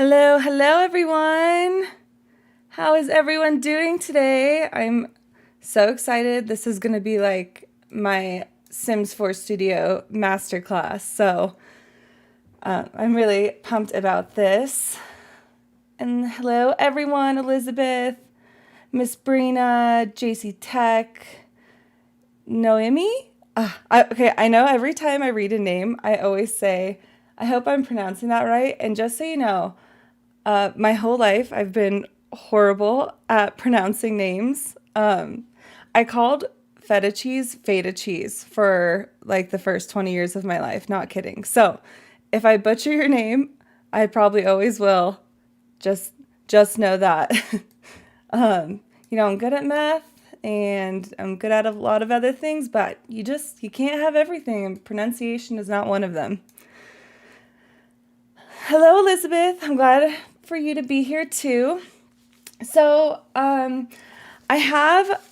Hello, hello everyone. How is everyone doing today? I'm so excited. This is going to be like my Sims 4 Studio masterclass. So I'm really pumped about this. And hello everyone, Elizabeth, Miss Brina, JC Tech, Noemi. Okay, I know every time I read a name, I always say, I hope I'm pronouncing that right. And just so you know, my whole life, I've been horrible at pronouncing names. I called feta cheese for like the first 20 years of my life. Not kidding. So if I butcher your name, I probably always will. Just, just know that. I'm good at math and I'm good at a lot of other things, but you can't have everything, and pronunciation is not one of them. Hello, Elizabeth. I'm glad for you to be here too. So, I have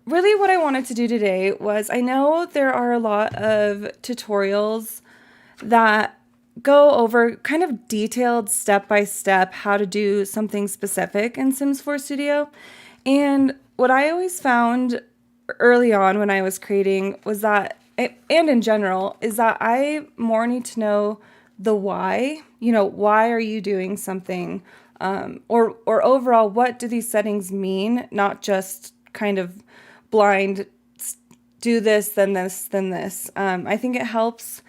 really what I wanted to do today was I know there are a lot of tutorials that go over kind of detailed step by step how to do something specific in Sims 4 Studio. And what I always found early on when I was creating was that, and in general, is that I more need to know the why. Why are you doing something? Or overall, what do these settings mean? Not just kind of blind, do this, then this, then this. I think it helps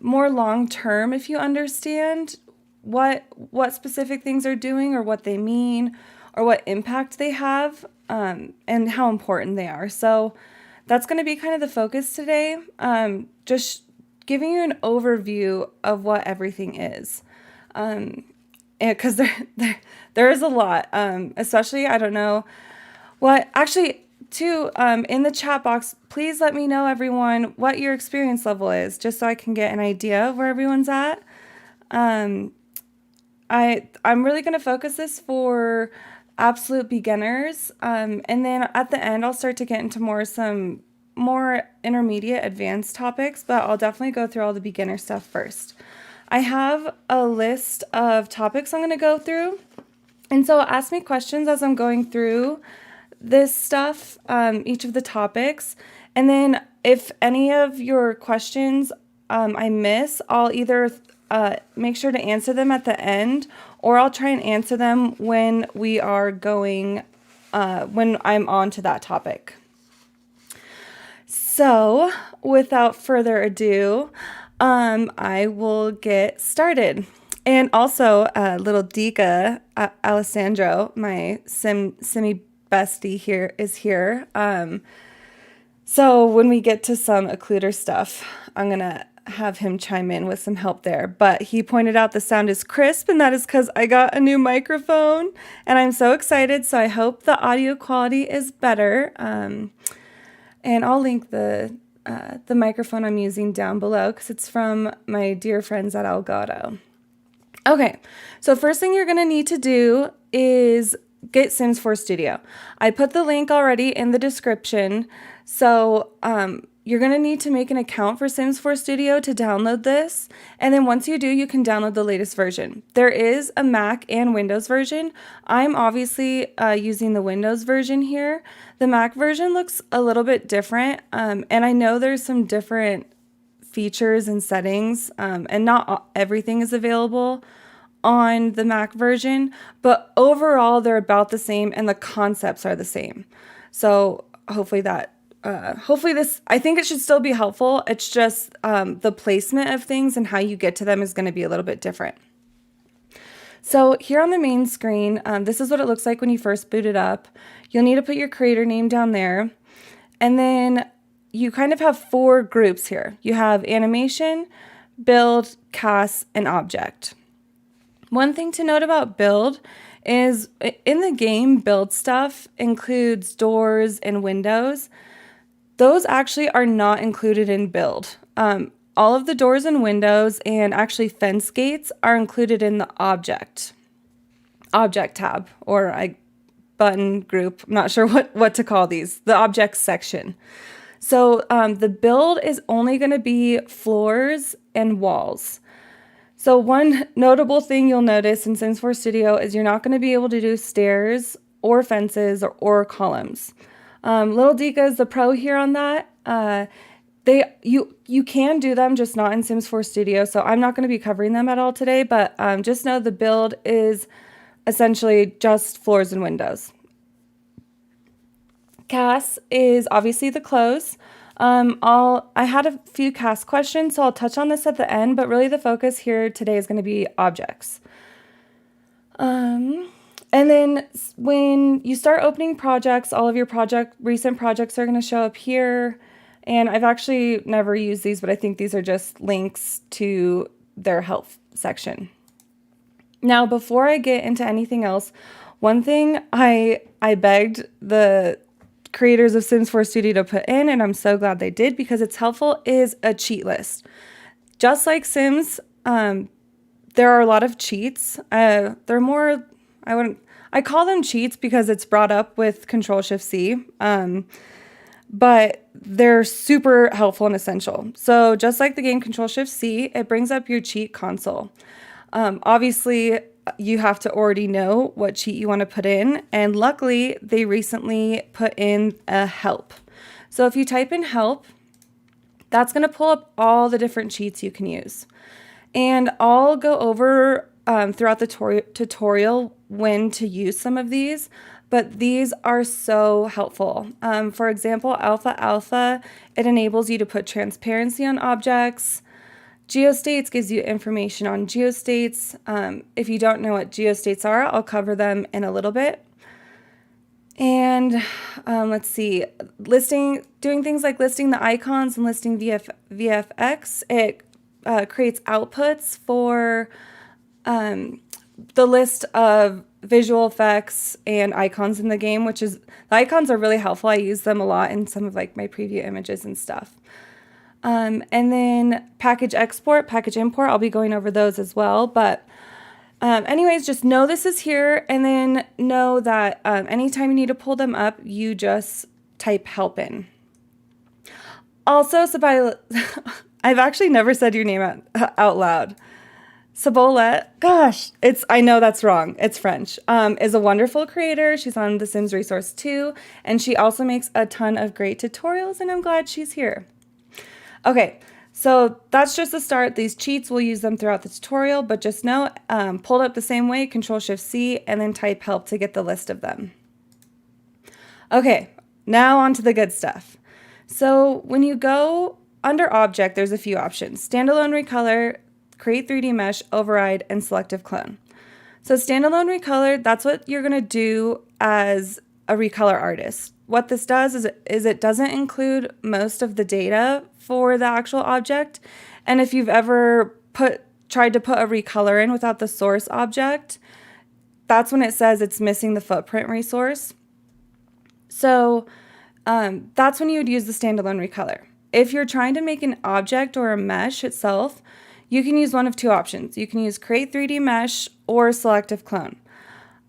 more long term if you understand what specific things are doing or what they mean or what impact they have and how important they are. So that's going to be kind of the focus today. Just giving you an overview of what everything is. Because there is a lot, especially, I don't know what, actually, too, in the chat box, please let me know, everyone, what your experience level is, just so I can get an idea of where everyone's at. I'm really going to focus this for absolute beginners, and then at the end, I'll start to get into some more intermediate advanced topics, but I'll definitely go through all the beginner stuff first. I have a list of topics I'm going to go through, and so ask me questions as I'm going through this stuff, each of the topics, and then if any of your questions I miss, I'll either make sure to answer them at the end, or I'll try and answer them when we are going, when I'm on to that topic. So, without further ado, I will get started. And also, little Dika, Alessandro, my Simi bestie here, is here. So when we get to some Occluder stuff, I'm going to have him chime in with some help there. But he pointed out the sound is crisp, and that is because I got a new microphone, and I'm so excited. So I hope the audio quality is better. And I'll link the microphone I'm using down below because it's from my dear friends at Elgato. Okay, so first thing you're going to need to do is get Sims 4 Studio. I put the link already in the description. So you're going to need to make an account for Sims 4 Studio to download this. And then once you do, you can download the latest version. There is a Mac and Windows version. I'm obviously using the Windows version here. The Mac version looks a little bit different. And I know there's some different features and settings, and not everything is available on the Mac version, but overall they're about the same and the concepts are the same. So hopefully this, I think it should still be helpful. It's just the placement of things and how you get to them is going to be a little bit different. So here on the main screen, this is what it looks like when you first boot it up. You'll need to put your creator name down there. And then you kind of have 4 groups here. You have animation, build, cast, and object. One thing to note about build is in the game, build stuff includes doors and windows. Those actually are not included in build. All of the doors and windows and actually fence gates are included in the object tab, or button group. I'm not sure what to call these, the objects section. So the build is only going to be floors and walls. So one notable thing you'll notice in Sims 4 Studio is you're not going to be able to do stairs or fences or columns. Little Dika is the pro here on that. You can do them, just not in Sims 4 Studio, so I'm not going to be covering them at all today, but just know the build is essentially just floors and windows. CAS is obviously the close. I had a few CAS questions, so I'll touch on this at the end, but really the focus here today is going to be objects. And then when you start opening projects, all of your recent projects are going to show up here. And I've actually never used these, but I think these are just links to their help section. Now, before I get into anything else, one thing I begged the creators of Sims 4 Studio to put in, and I'm so glad they did because it's helpful, is a cheat list. Just like Sims, there are a lot of cheats. They're more, I call them cheats because it's brought up with Control-Shift-C, but they're super helpful and essential. So just like the game Control-Shift-C, it brings up your cheat console. Obviously, you have to already know what cheat you want to put in, and luckily, they recently put in a help. So if you type in help, that's going to pull up all the different cheats you can use. And I'll go over throughout the tutorial when to use some of these, but these are so helpful. For example, Alpha, it enables you to put transparency on objects. GeoStates gives you information on GeoStates. If you don't know what GeoStates are, I'll cover them in a little bit. And let's see, doing things like listing the icons and listing VFX. It creates outputs for the list of visual effects and icons in the game, the icons are really helpful. I use them a lot in some of like my preview images and stuff. And then package export, package import, I'll be going over those as well. But anyways, just know this is here, and then know that anytime you need to pull them up, you just type help in. Also, I've actually never said your name out loud. Sabolette, gosh, I know that's wrong. It's French. Is a wonderful creator. She's on The Sims Resource 2, and she also makes a ton of great tutorials, and I'm glad she's here. Okay, so that's just the start. These cheats, we'll use them throughout the tutorial, but just know, pulled up the same way, Control-Shift-C, and then type help to get the list of them. Okay, now on to the good stuff. So when you go under Object, there's a few options. Standalone Recolor, Create 3D Mesh, Override, and Selective Clone. So Standalone Recolor, that's what you're going to do as a recolor artist. What this does is it doesn't include most of the data for the actual object. And if you've ever tried to put a recolor in without the source object, that's when it says it's missing the footprint resource. So that's when you would use the standalone recolor. If you're trying to make an object or a mesh itself, you can use one of two options. You can use Create 3D Mesh or Selective Clone.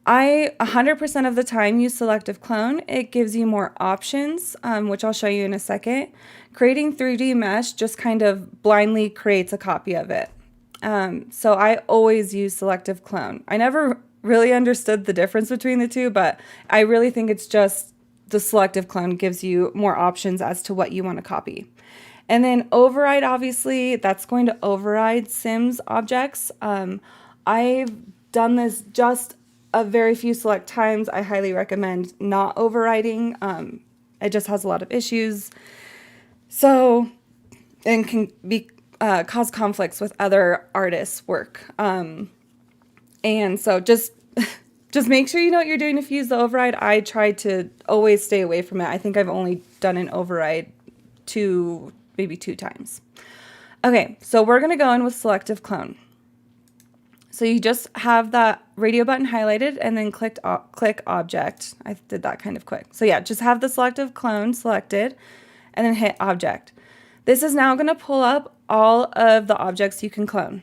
I 100% of the time use Selective Clone. It gives you more options, which I'll show you in a second. Creating 3D Mesh just kind of blindly creates a copy of it. So I always use Selective Clone. I never really understood the difference between the two, but I really think it's just the Selective Clone gives you more options as to what you want to copy. And then Override, obviously, that's going to override Sims objects. I've done this just a very few select times. I highly recommend not overriding. It just has a lot of issues. So, and can cause conflicts with other artists' work. And so just make sure you know what you're doing if you use the override. I try to always stay away from it. I think I've only done an override maybe two times. Okay, so we're going to go in with Selective Clone. So you just have that radio button highlighted and then click Object. I did that kind of quick. So yeah, just have the Selective Clone selected and then hit Object. This is now going to pull up all of the objects you can clone.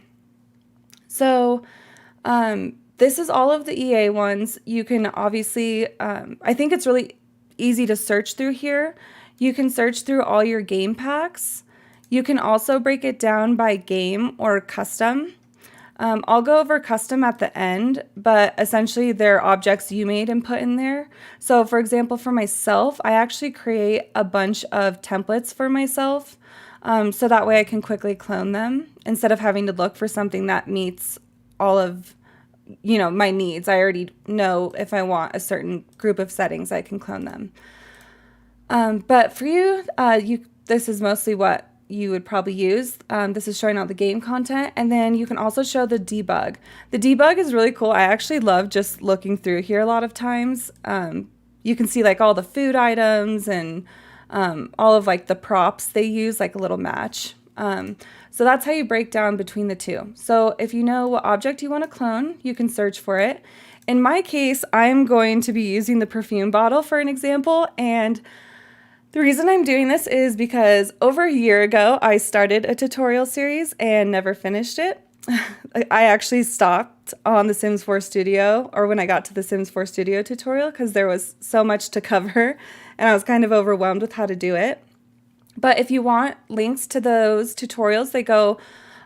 So this is all of the EA ones. You can obviously, I think it's really easy to search through here. You can search through all your game packs. You can also break it down by game or custom. I'll go over custom at the end, but essentially they're objects you made and put in there. So for example, for myself, I actually create a bunch of templates for myself. So that way I can quickly clone them instead of having to look for something that meets all of, my needs. I already know if I want a certain group of settings, I can clone them. But for you, this is mostly what you would probably use. This is showing all the game content, and then you can also show the debug. The debug is really cool. I actually love just looking through here a lot of times. You can see like all the food items and all of like the props they use, like a little match. So that's how you break down between the two. So if you know what object you want to clone, you can search for it. In my case, I'm going to be using the perfume bottle for an example, and the reason I'm doing this is because over a year ago, I started a tutorial series and never finished it. I actually stopped on the Sims 4 Studio, or when I got to the Sims 4 Studio tutorial, because there was so much to cover and I was kind of overwhelmed with how to do it. But if you want links to those tutorials,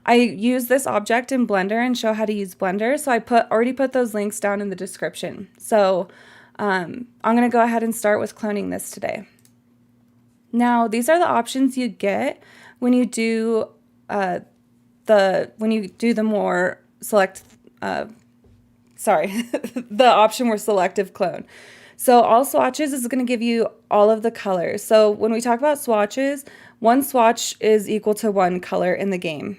I use this object in Blender and show how to use Blender. So I already put those links down in the description. So I'm going to go ahead and start with cloning this today. Now, these are the options you get when you do the more select, the option where selective clone. So all swatches is going to give you all of the colors. So when we talk about swatches, one swatch is equal to one color in the game,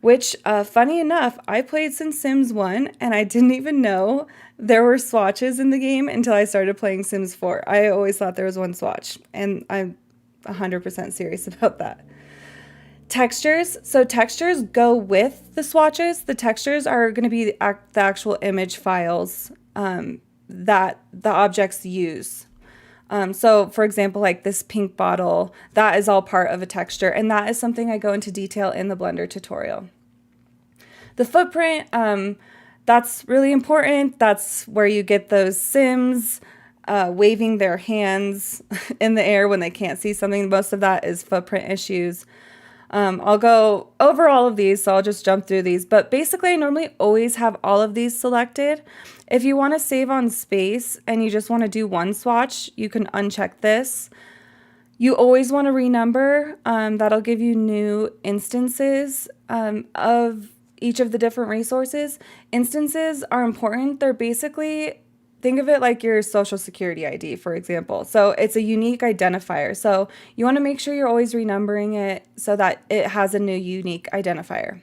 which funny enough, I played since Sims 1 and I didn't even know there were swatches in the game until I started playing Sims 4. I always thought there was one swatch, and I'm 100% serious about that. Textures. So textures go with the swatches. The textures are going to be the actual image files that the objects use. So for example, like this pink bottle, that is all part of a texture, and that is something I go into detail in the Blender tutorial. The footprint, that's really important. That's where you get those Sims waving their hands in the air when they can't see something. Most of that is footprint issues. I'll go over all of these, so I'll just jump through these. But basically, I normally always have all of these selected. If you want to save on space and you just want to do one swatch, you can uncheck this. You always want to renumber. That'll give you new instances of each of the different resources. Instances are important. They're basically, think of it like your social security ID, for example. So it's a unique identifier. So you want to make sure you're always renumbering it so that it has a new unique identifier.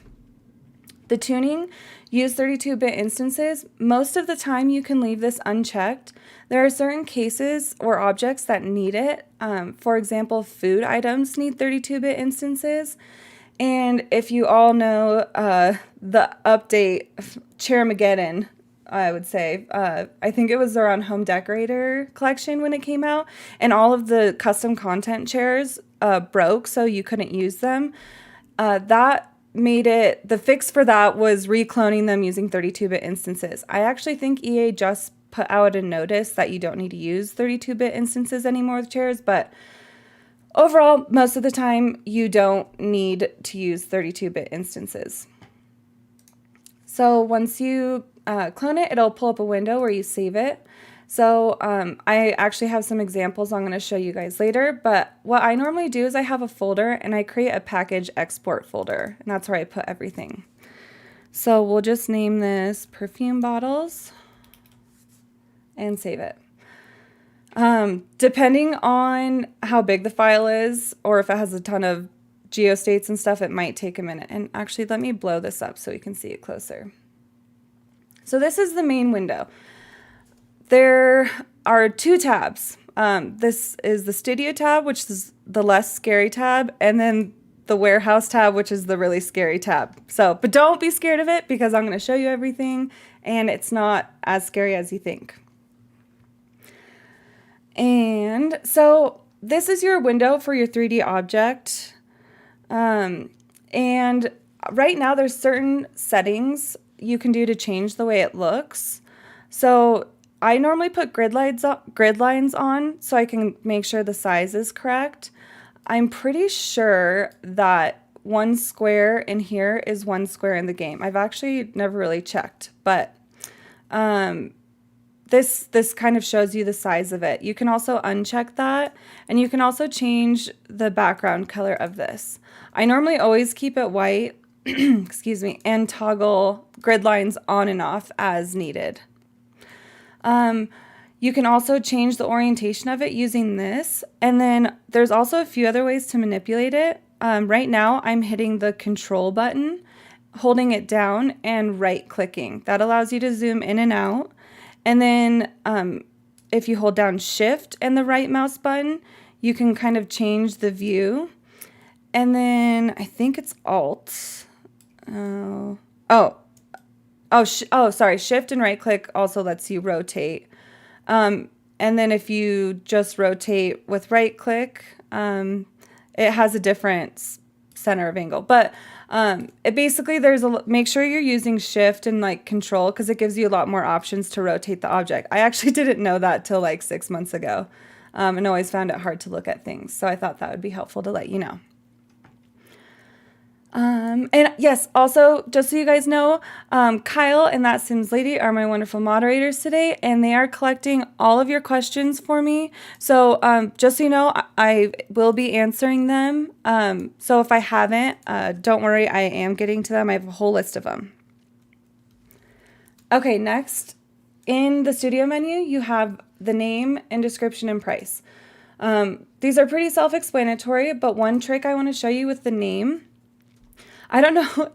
The tuning, use 32-bit instances. Most of the time you can leave this unchecked. There are certain cases or objects that need it. For example, food items need 32-bit instances. And if you all know the update, Chairmageddon, I would say, I think it was around Home Decorator collection when it came out, and all of the custom content chairs broke, so you couldn't use them. That made it, the fix for that was recloning them using 32-bit instances. I actually think EA just put out a notice that you don't need to use 32-bit instances anymore with chairs, but overall, most of the time, you don't need to use 32-bit instances. So once you clone it, it'll pull up a window where you save it. So I actually have some examples I'm going to show you guys later, but what I normally do is I have a folder and I create a package export folder, and that's where I put everything. So we'll just name this perfume bottles and save it. Depending on how big the file is, or if it has a ton of GeoStates and stuff, it might take a minute. And actually, let me blow this up so you can see it closer. So this is the main window. There are two tabs. This is the Studio tab, which is the less scary tab, and then the Warehouse tab, which is the really scary tab. So, but don't be scared of it because I'm going to show you everything, and it's not as scary as you think. And so this is your window for your 3D object. And right now there's certain settings you can do to change the way it looks. So I normally put grid lines on so I can make sure the size is correct. I'm pretty sure that one square in here is one square in the game. I've actually never really checked, but this kind of shows you the size of it. You can also uncheck that, and you can also change the background color of this. I normally always keep it white, excuse me, and toggle grid lines on and off as needed. You can also change the orientation of it using this, and then there's also a few other ways to manipulate it. Right now I'm hitting the control button, holding it down, and right clicking. That allows you to zoom in and out. And then if you hold down shift and the right mouse button, you can kind of change the view. And then I think it's alt. Sorry, shift and right click also lets you rotate. And then if you just rotate with right click, it has a different center of angle. But it basically, make sure you're using shift and like control, because it gives you a lot more options to rotate the object. I actually didn't know that till like 6 months ago, and always found it hard to look at things. So I thought that would be helpful to let you know. And yes, also, just so you guys know, Kyle and That Sims Lady are my wonderful moderators today, and they are collecting all of your questions for me. So just so you know, I will be answering them. So if I haven't, don't worry, I am getting to them. I have a whole list of them. Okay, next, in the studio menu, you have the name and description and price. These are pretty self-explanatory, but one trick I want to show you with the name, I don't know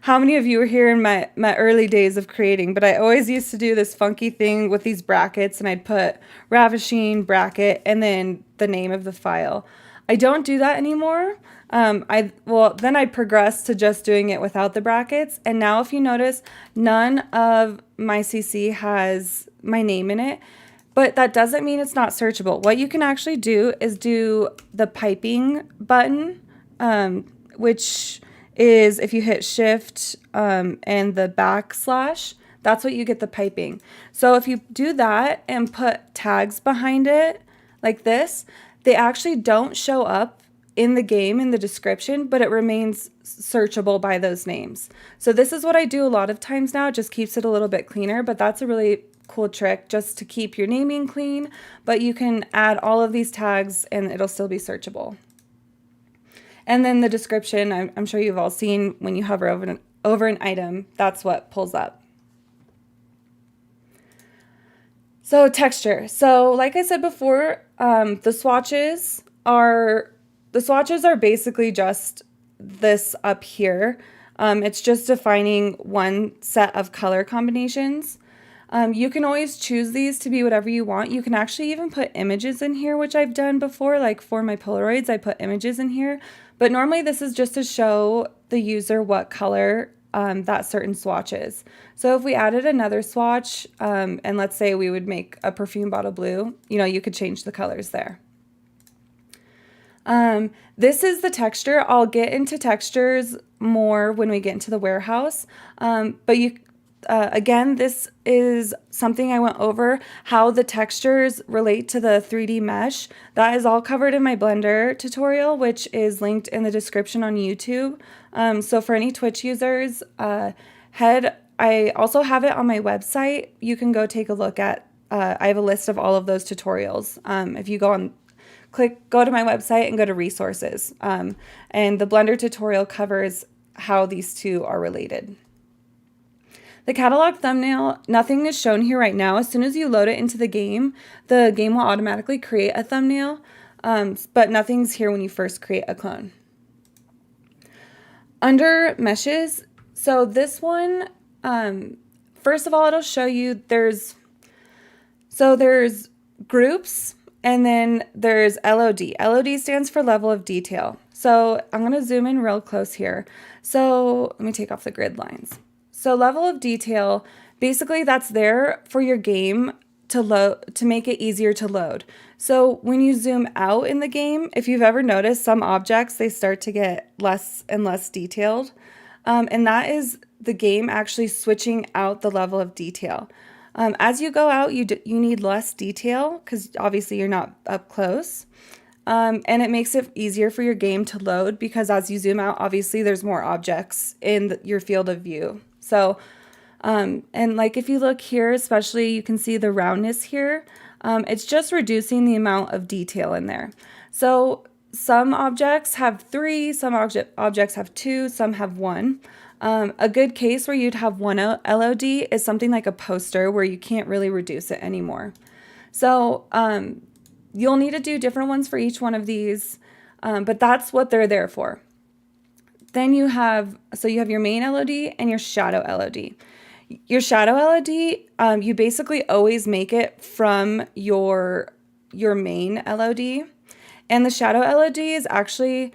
how many of you were here in my early days of creating, but I always used to do this funky thing with these brackets, and I'd put Ravishing bracket and then the name of the file. I don't do that anymore. Then I progressed to just doing it without the brackets. And now if you notice, none of my CC has my name in it, but that doesn't mean it's not searchable. What you can actually do is do the piping button, which is if you hit shift and the backslash, that's what you get the piping. So if you do that and put tags behind it like this, they actually don't show up in the game in the description, but it remains searchable by those names. So this is what I do a lot of times now. It just keeps it a little bit cleaner, but that's a really cool trick just to keep your naming clean, but you can add all of these tags and it'll still be searchable. And then the description, I'm sure you've all seen when you hover over an item, that's what pulls up. So texture. So like I said before, the swatches are basically just this up here. It's just defining one set of color combinations. You can always choose these to be whatever you want. You can actually even put images in here, which I've done before. Like for my Polaroids, I put images in here. But normally this is just to show the user what color that certain swatch is. So if we added another swatch, and let's say we would make a perfume bottle blue, you could change the colors there. This is the texture. I'll get into textures more when we get into the warehouse. But again, this is something I went over, how the textures relate to the 3D mesh. That is all covered in my Blender tutorial, which is linked in the description on YouTube. So for any Twitch users, I also have it on my website. You can go take a look at, I have a list of all of those tutorials. If you go to my website and go to resources. And the Blender tutorial covers how these two are related. The catalog thumbnail, nothing is shown here right now. As soon as you load it into the game will automatically create a thumbnail, but nothing's here when you first create a clone. Under meshes, so this one, first of all, it'll show you there's groups, and then there's LOD. LOD stands for level of detail. So I'm going to zoom in real close here. So let me take off the grid lines. So level of detail, basically that's there for your game to make it easier to load. So when you zoom out in the game, if you've ever noticed some objects, they start to get less and less detailed. And that is the game actually switching out the level of detail. As you go out, you need less detail because obviously you're not up close. And it makes it easier for your game to load because as you zoom out, obviously there's more objects in your field of view. So, and like if you look here, especially you can see the roundness here. It's just reducing the amount of detail in there. So some objects have 3, some objects have 2, some have 1. A good case where you'd have 1 LOD is something like a poster where you can't really reduce it anymore. So you'll need to do different ones for each one of these, but that's what they're there for. Then you have your main LOD and your shadow LOD. Your shadow LOD, you basically always make it from your main LOD. And the shadow LOD is actually,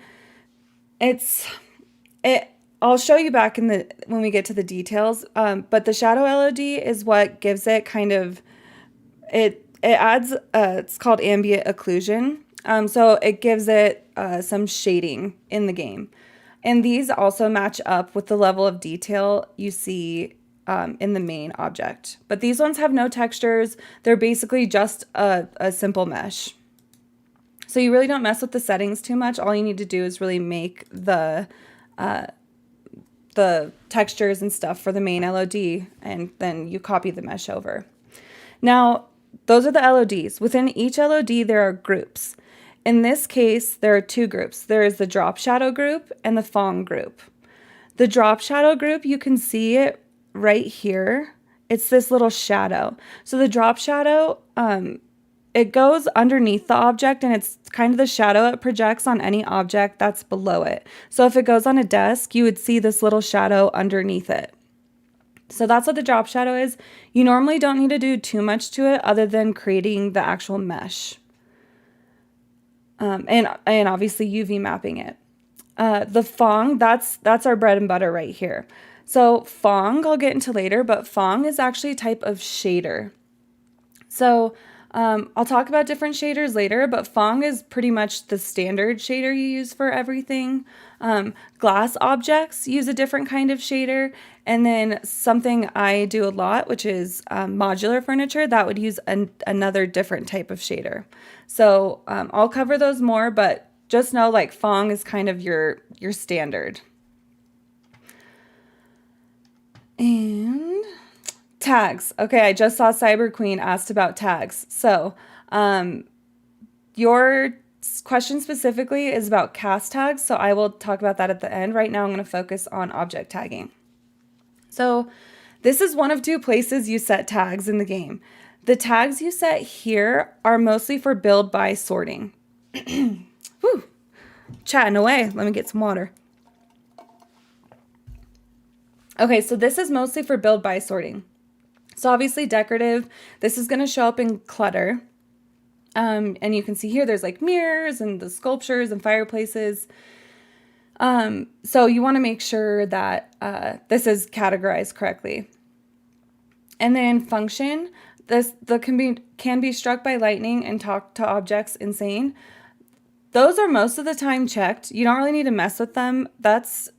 I'll show you back when we get to the details, but the shadow LOD is what gives it kind of, it adds, it's called ambient occlusion. So it gives it some shading in the game. And these also match up with the level of detail you see in the main object. But these ones have no textures. They're basically just a simple mesh. So you really don't mess with the settings too much. All you need to do is really make the textures and stuff for the main LOD, and then you copy the mesh over. Now, those are the LODs. Within each LOD, there are groups. In this case, there are 2 groups. There is the drop shadow group and the Phong group. The drop shadow group, you can see it right here. It's this little shadow. So the drop shadow, it goes underneath the object, and it's kind of the shadow it projects on any object that's below it. So if it goes on a desk, you would see this little shadow underneath it. So that's what the drop shadow is. You normally don't need to do too much to it other than creating the actual mesh. And obviously UV mapping it. The Phong, that's our bread and butter right here. So Phong I'll get into later, but Phong is actually a type of shader. So I'll talk about different shaders later, but Phong is pretty much the standard shader you use for everything. Glass objects use a different kind of shader, and then something I do a lot, which is modular furniture, that would use another different type of shader. So I'll cover those more, but just know like Phong is kind of your standard. And tags. Okay, I just saw Cyber Queen asked about tags. So your question specifically is about cast tags, so I will talk about that at the end. Right now I'm going to focus on object tagging. So this is one of 2 places you set tags in the game. The tags you set here are mostly for build by sorting. Whew, chatting away. Let me get some water. Okay, so this is mostly for build by sorting. So obviously decorative, this is going to show up in clutter. And you can see here there's like mirrors and the sculptures and fireplaces. So you want to make sure that this is categorized correctly. And then function, can be struck by lightning and talk to objects insane. Those are most of the time checked. You don't really need to mess with them. That's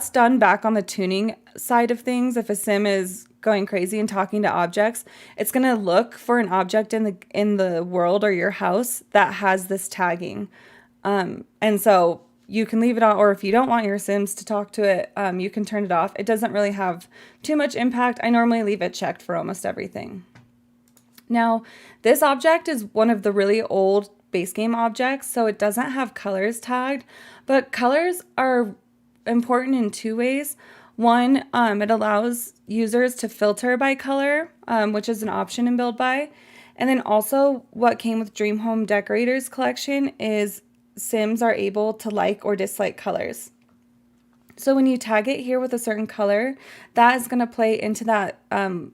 done back on the tuning side of things. If a sim is going crazy and talking to objects, it's going to look for an object in the world or your house that has this tagging. And so you can leave it on, or if you don't want your sims to talk to it, you can turn it off. It doesn't really have too much impact. I normally leave it checked for almost everything. Now, this object is one of the really old base game objects, so it doesn't have colors tagged, but colors are important in 2 ways. One, it allows users to filter by color, which is an option in Build By. And then also what came with Dream Home Decorators collection is Sims are able to like or dislike colors. So when you tag it here with a certain color, that is going to play into that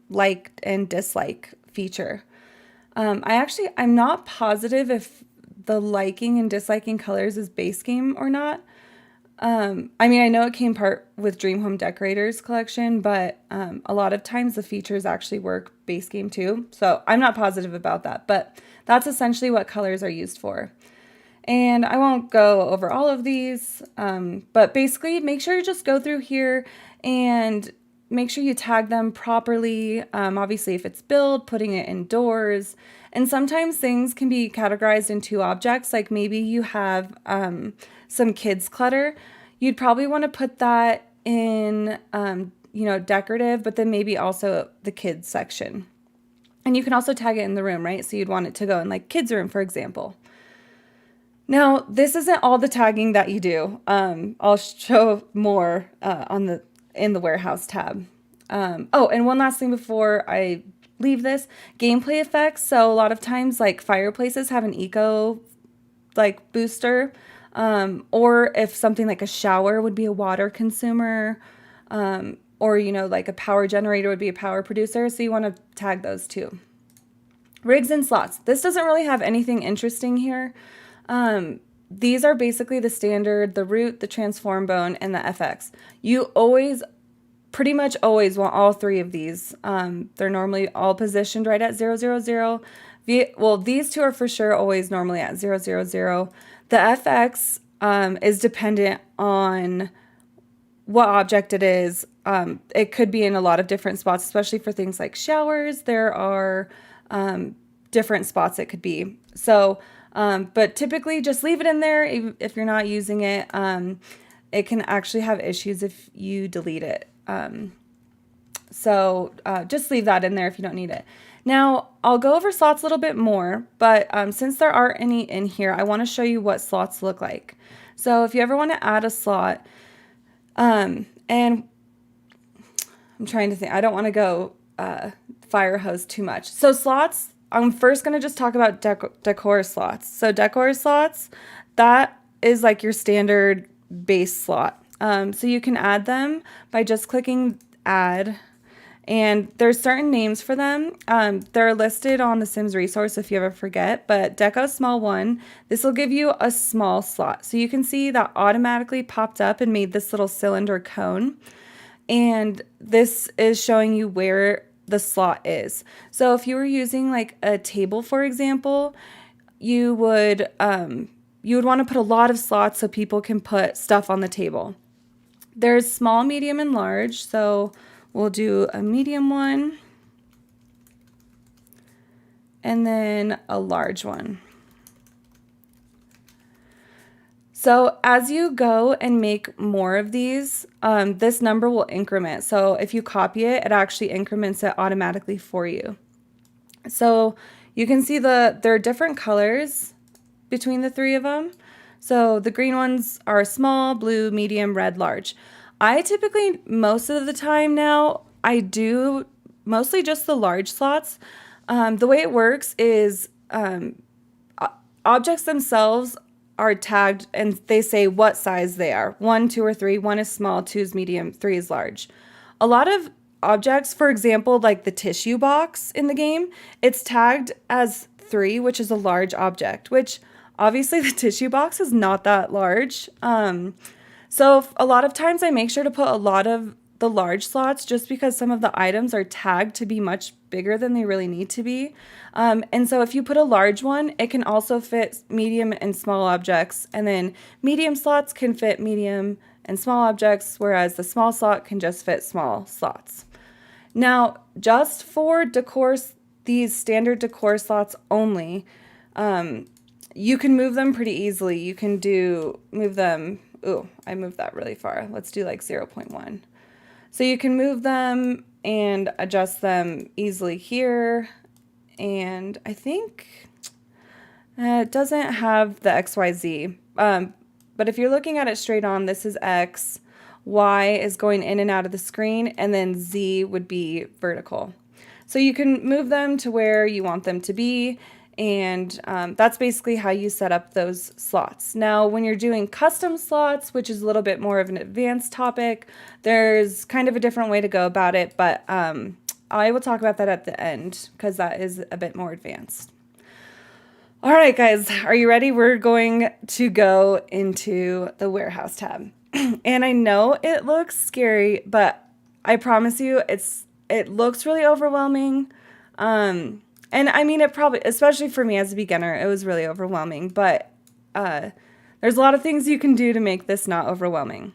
like and dislike feature. I'm not positive if the liking and disliking colors is base game or not. I mean, I know it came part with Dream Home Decorators collection, but a lot of times the features actually work base game too. So I'm not positive about that, but that's essentially what colors are used for. And I won't go over all of these, but basically make sure you just go through here and make sure you tag them properly. Obviously, if it's build, putting it indoors. And sometimes things can be categorized in two objects, like maybe you have some kids clutter. You'd probably want to put that in, decorative, but then maybe also the kids section. And you can also tag it in the room, right? So you'd want it to go in like kids room, for example. Now, this isn't all the tagging that you do. I'll show more in the warehouse tab. Oh, and one last thing before I leave this, gameplay effects. So a lot of times like fireplaces have an eco like booster, or if something like a shower would be a water consumer, or like a power generator would be a power producer. So you want to tag those too. Rigs and slots. This doesn't really have anything interesting here. These are basically the standard, the root, the transform bone, and the FX. You pretty much always want all three of these. They're normally all positioned right at 000. Well, these two are for sure always normally at 000. The FX is dependent on what object it is. It could be in a lot of different spots, especially for things like showers. There are different spots it could be. So, but typically just leave it in there if you're not using it. It can actually have issues if you delete it. So just leave that in there if you don't need it. Now, I'll go over slots a little bit more, but since there aren't any in here, I want to show you what slots look like. So if you ever want to add a slot, and I'm trying to think, I don't want to go fire hose too much. So slots, I'm first going to just talk about decor slots. So decor slots, that is like your standard base slot. So you can add them by just clicking add, and there's certain names for them. They're listed on the Sims resource if you ever forget, but Deco Small 1, this will give you a small slot. So you can see that automatically popped up and made this little cylinder cone. And this is showing you where the slot is. So if you were using like a table, for example, you would want to put a lot of slots so people can put stuff on the table. There's small, medium, and large. So we'll do a medium one and then a large one. So as you go and make more of these, this number will increment. So if you copy it, it actually increments it automatically for you. So you can see there are different colors between the three of them. So the green ones are small, blue, medium, red, large. I typically, most of the time now, I do mostly just the large slots. The way it works is objects themselves are tagged and they say what size they are. 1, 2, or 3. 1 is small, 2 is medium, 3 is large. A lot of objects, for example, like the tissue box in the game, it's tagged as 3, which is a large object, which obviously the tissue box is not that large. So a lot of times I make sure to put a lot of the large slots just because some of the items are tagged to be much bigger than they really need to be. And so if you put a large one, it can also fit medium and small objects. And then medium slots can fit medium and small objects, whereas the small slot can just fit small slots. Now, just for decor, these standard decor slots only, you can move them pretty easily. You can move them. Ooh, I moved that really far. Let's do like 0.1. So you can move them and adjust them easily here. And I think it doesn't have the XYZ. But if you're looking at it straight on, this is X, Y is going in and out of the screen, and then Z would be vertical. So you can move them to where you want them to be. And that's basically how you set up those slots. Now, when you're doing custom slots, which is a little bit more of an advanced topic, there's kind of a different way to go about it, but I will talk about that at the end because that is a bit more advanced. All right, guys, are you ready? We're going to go into the warehouse tab. And I know it looks scary, but I promise you it looks really overwhelming. And I mean, it probably, especially for me as a beginner, it was really overwhelming, but there's a lot of things you can do to make this not overwhelming.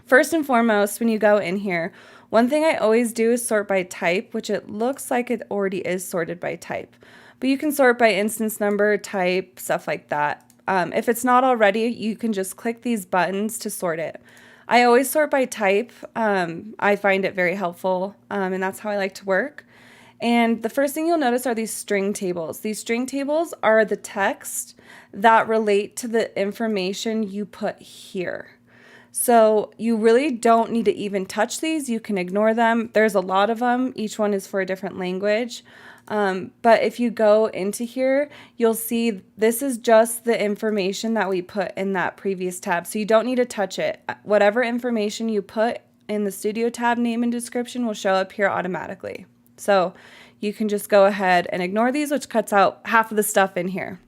First and foremost, when you go in here, one thing I always do is sort by type, which it looks like it already is sorted by type. But you can sort by instance number, type, stuff like that. If it's not already, you can just click these buttons to sort it. I always sort by type. I find it very helpful, and that's how I like to work. And the first thing you'll notice are these string tables. These string tables are the text that relate to the information you put here. So you really don't need to even touch these. You can ignore them. There's a lot of them. Each one is for a different language. But if you go into here, you'll see this is just the information that we put in that previous tab. So you don't need to touch it. Whatever information you put in the Studio tab name and description will show up here automatically. So you can just go ahead and ignore these, which cuts out half of the stuff in here.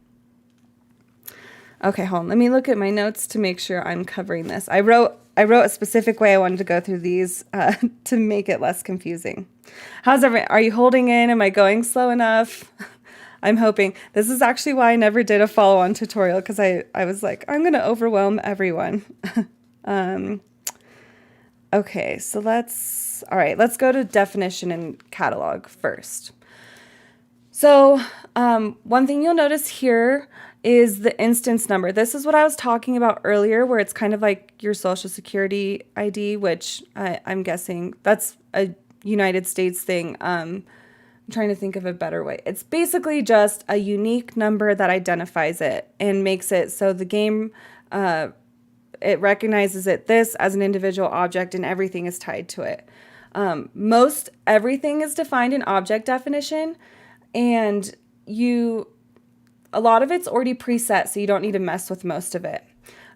Okay, hold on. Let me look at my notes to make sure I'm covering this. I wrote a specific way I wanted to go through these to make it less confusing. Are you holding in? Am I going slow enough? I'm hoping. This is actually why I never did a follow-on tutorial, because I was like, I'm going to overwhelm everyone. Okay, so let's go to definition and catalog first. So one thing you'll notice here is the instance number. This is what I was talking about earlier, where it's kind of like your social security ID, which I'm guessing that's a United States thing. I'm trying to think of a better way. It's basically just a unique number that identifies it and makes it so the game, it recognizes it this as an individual object, and everything is tied to it. Most everything is defined in object definition, and a lot of it's already preset, so you don't need to mess with most of it.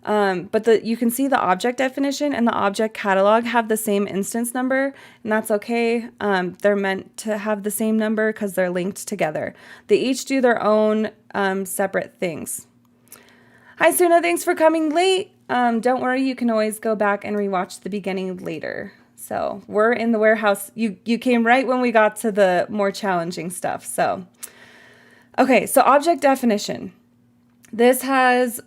But you can see the object definition and the object catalog have the same instance number, and that's okay. They're meant to have the same number because they're linked together. They each do their own separate things. Hi, Suna. Thanks for coming late. Don't worry. You can always go back and rewatch the beginning later. So we're in the warehouse. You came right when we got to the more challenging stuff. So, okay. So object definition. This has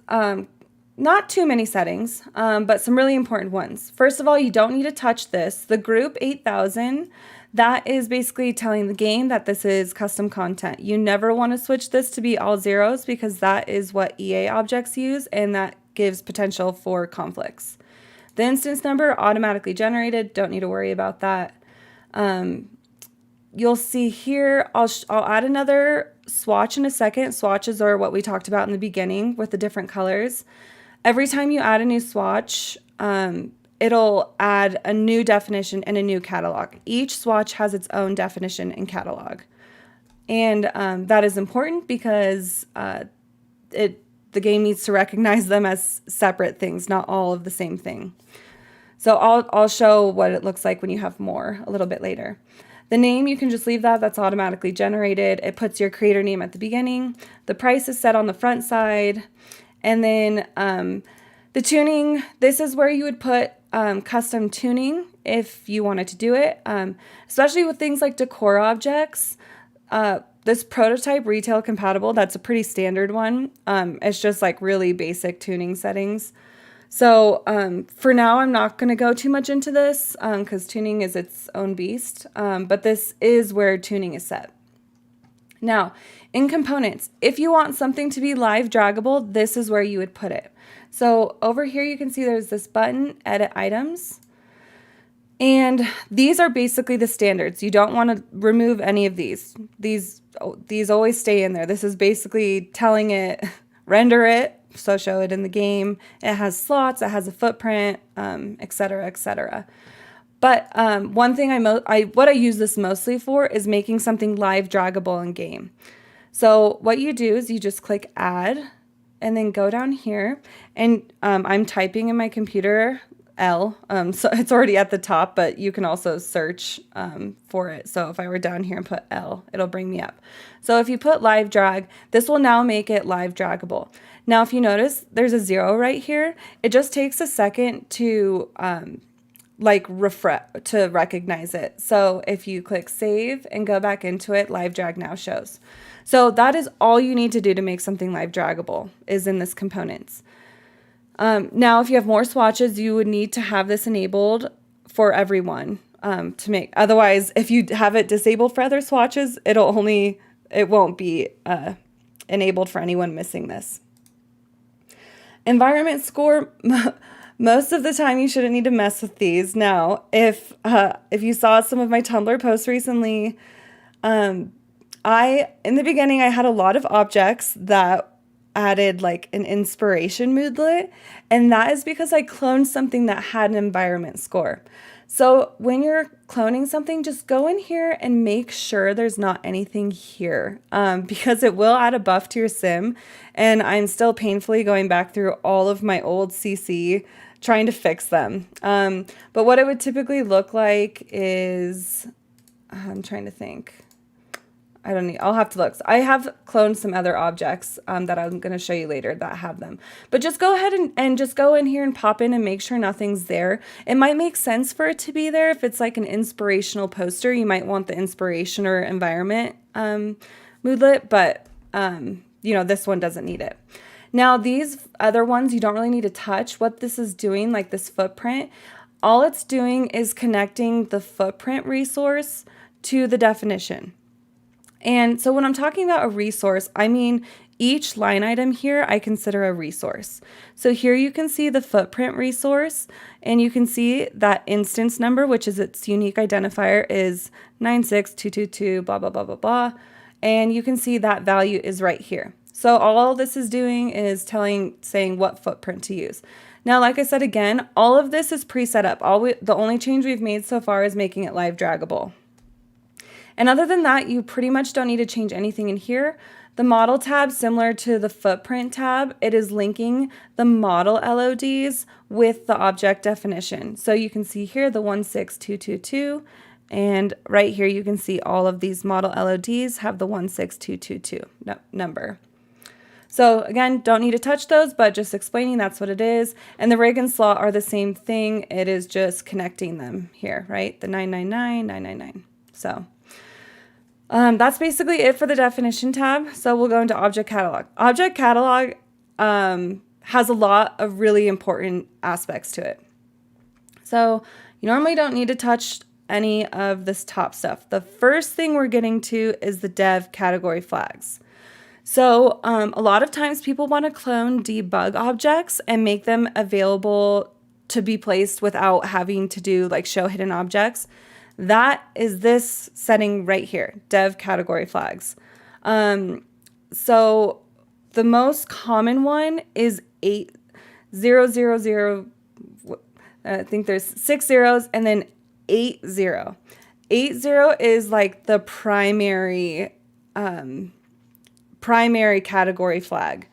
not too many settings, but some really important ones. First of all, you don't need to touch this. The group 8000, that is basically telling the game that this is custom content. You never want to switch this to be all zeros, because that is what EA objects use, and that gives potential for conflicts. The instance number automatically generated. Don't need to worry about that. You'll see here, I'll add another swatch in a second. Swatches are what we talked about in the beginning with the different colors. Every time you add a new swatch, it'll add a new definition and a new catalog. Each swatch has its own definition and catalog. And that is important because the game needs to recognize them as separate things, not all of the same thing. So I'll show what it looks like when you have more a little bit later. The name, you can just leave that. That's automatically generated. It puts your creator name at the beginning. The price is set on the front side. And then the tuning, this is where you would put custom tuning if you wanted to do it, especially with things like decor objects. This prototype retail compatible, that's a pretty standard one. It's just like really basic tuning settings. So for now, I'm not going to go too much into this because tuning is its own beast. But this is where tuning is set. Now, in components, if you want something to be live draggable, this is where you would put it. So over here, you can see there's this button, edit items. And these are basically the standards. You don't want to remove any of these. These always stay in there. This is basically telling it, render it, so show it in the game. It has slots, it has a footprint, etc., etc. But one thing what I use this mostly for is making something live draggable in game. So what you do is you just click add and then go down here, and I'm typing in my computer L, so it's already at the top, but you can also search for it. So if I were down here and put L, it'll bring me up. So if you put live drag, this will now make it live draggable. Now, if you notice, there's a 0 right here. It just takes a second to to recognize it. So if you click save and go back into it, live drag now shows. So that is all you need to do to make something live draggable, is in this components. Now, if you have more swatches, you would need to have this enabled for everyone to make. Otherwise, if you have it disabled for other swatches, it won't be enabled for anyone missing this. Environment score. Most of the time, you shouldn't need to mess with these. Now, if you saw some of my Tumblr posts recently, in the beginning, I had a lot of objects that added like an inspiration moodlet, and that is because I cloned something that had an environment score. So when you're cloning something, just go in here and make sure there's not anything here, because it will add a buff to your sim, and I'm still painfully going back through all of my old CC trying to fix them. But what it would typically look like is, I'm trying to think. I'll have to look. So I have cloned some other objects that I'm going to show you later that have them. But just go ahead and just go in here and pop in and make sure nothing's there. It might make sense for it to be there. If it's like an inspirational poster, you might want the inspiration or environment moodlet, but this one doesn't need it. Now, these other ones, you don't really need to touch. What this is doing, like this footprint, all it's doing is connecting the footprint resource to the definition. And so when I'm talking about a resource, I mean each line item here I consider a resource. So here you can see the footprint resource, and you can see that instance number, which is its unique identifier, is 96222, blah, blah, blah, blah, blah. And you can see that value is right here. So all this is doing is saying what footprint to use. Now, like I said, again, all of this is pre-set up. The only change we've made so far is making it live draggable. And other than that, you pretty much don't need to change anything in here. The model tab, similar to the footprint tab, it is linking the model LODs with the object definition. So you can see here the 16222, and right here you can see all of these model LODs have the 16222 number. So again, don't need to touch those, but just explaining that's what it is. And the rig and slot are the same thing. It is just connecting them here, right? The 999, 999. So that's basically it for the definition tab. So we'll go into object catalog. Object catalog has a lot of really important aspects to it. So you normally don't need to touch any of this top stuff. The first thing we're getting to is the dev category flags. So a lot of times people want to clone debug objects and make them available to be placed without having to do like show hidden objects. That is this setting right here, dev category flags. So the most common one is 8000. I think there's 6 zeros and then 80. 80 is like the primary category flag.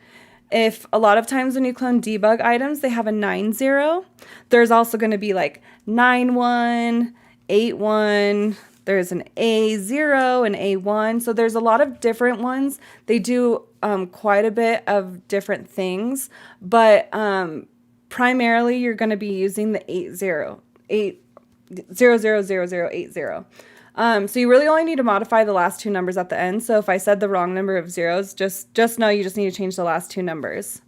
If a lot of times when you clone debug items, they have a 90. There's also going to be like 91, 81, there's an A0, an A1. So there's a lot of different ones. They do quite a bit of different things, but primarily you're going to be using the 80. So you really only need to modify the last two numbers at the end. So if I said the wrong number of zeros, just know you just need to change the last two numbers.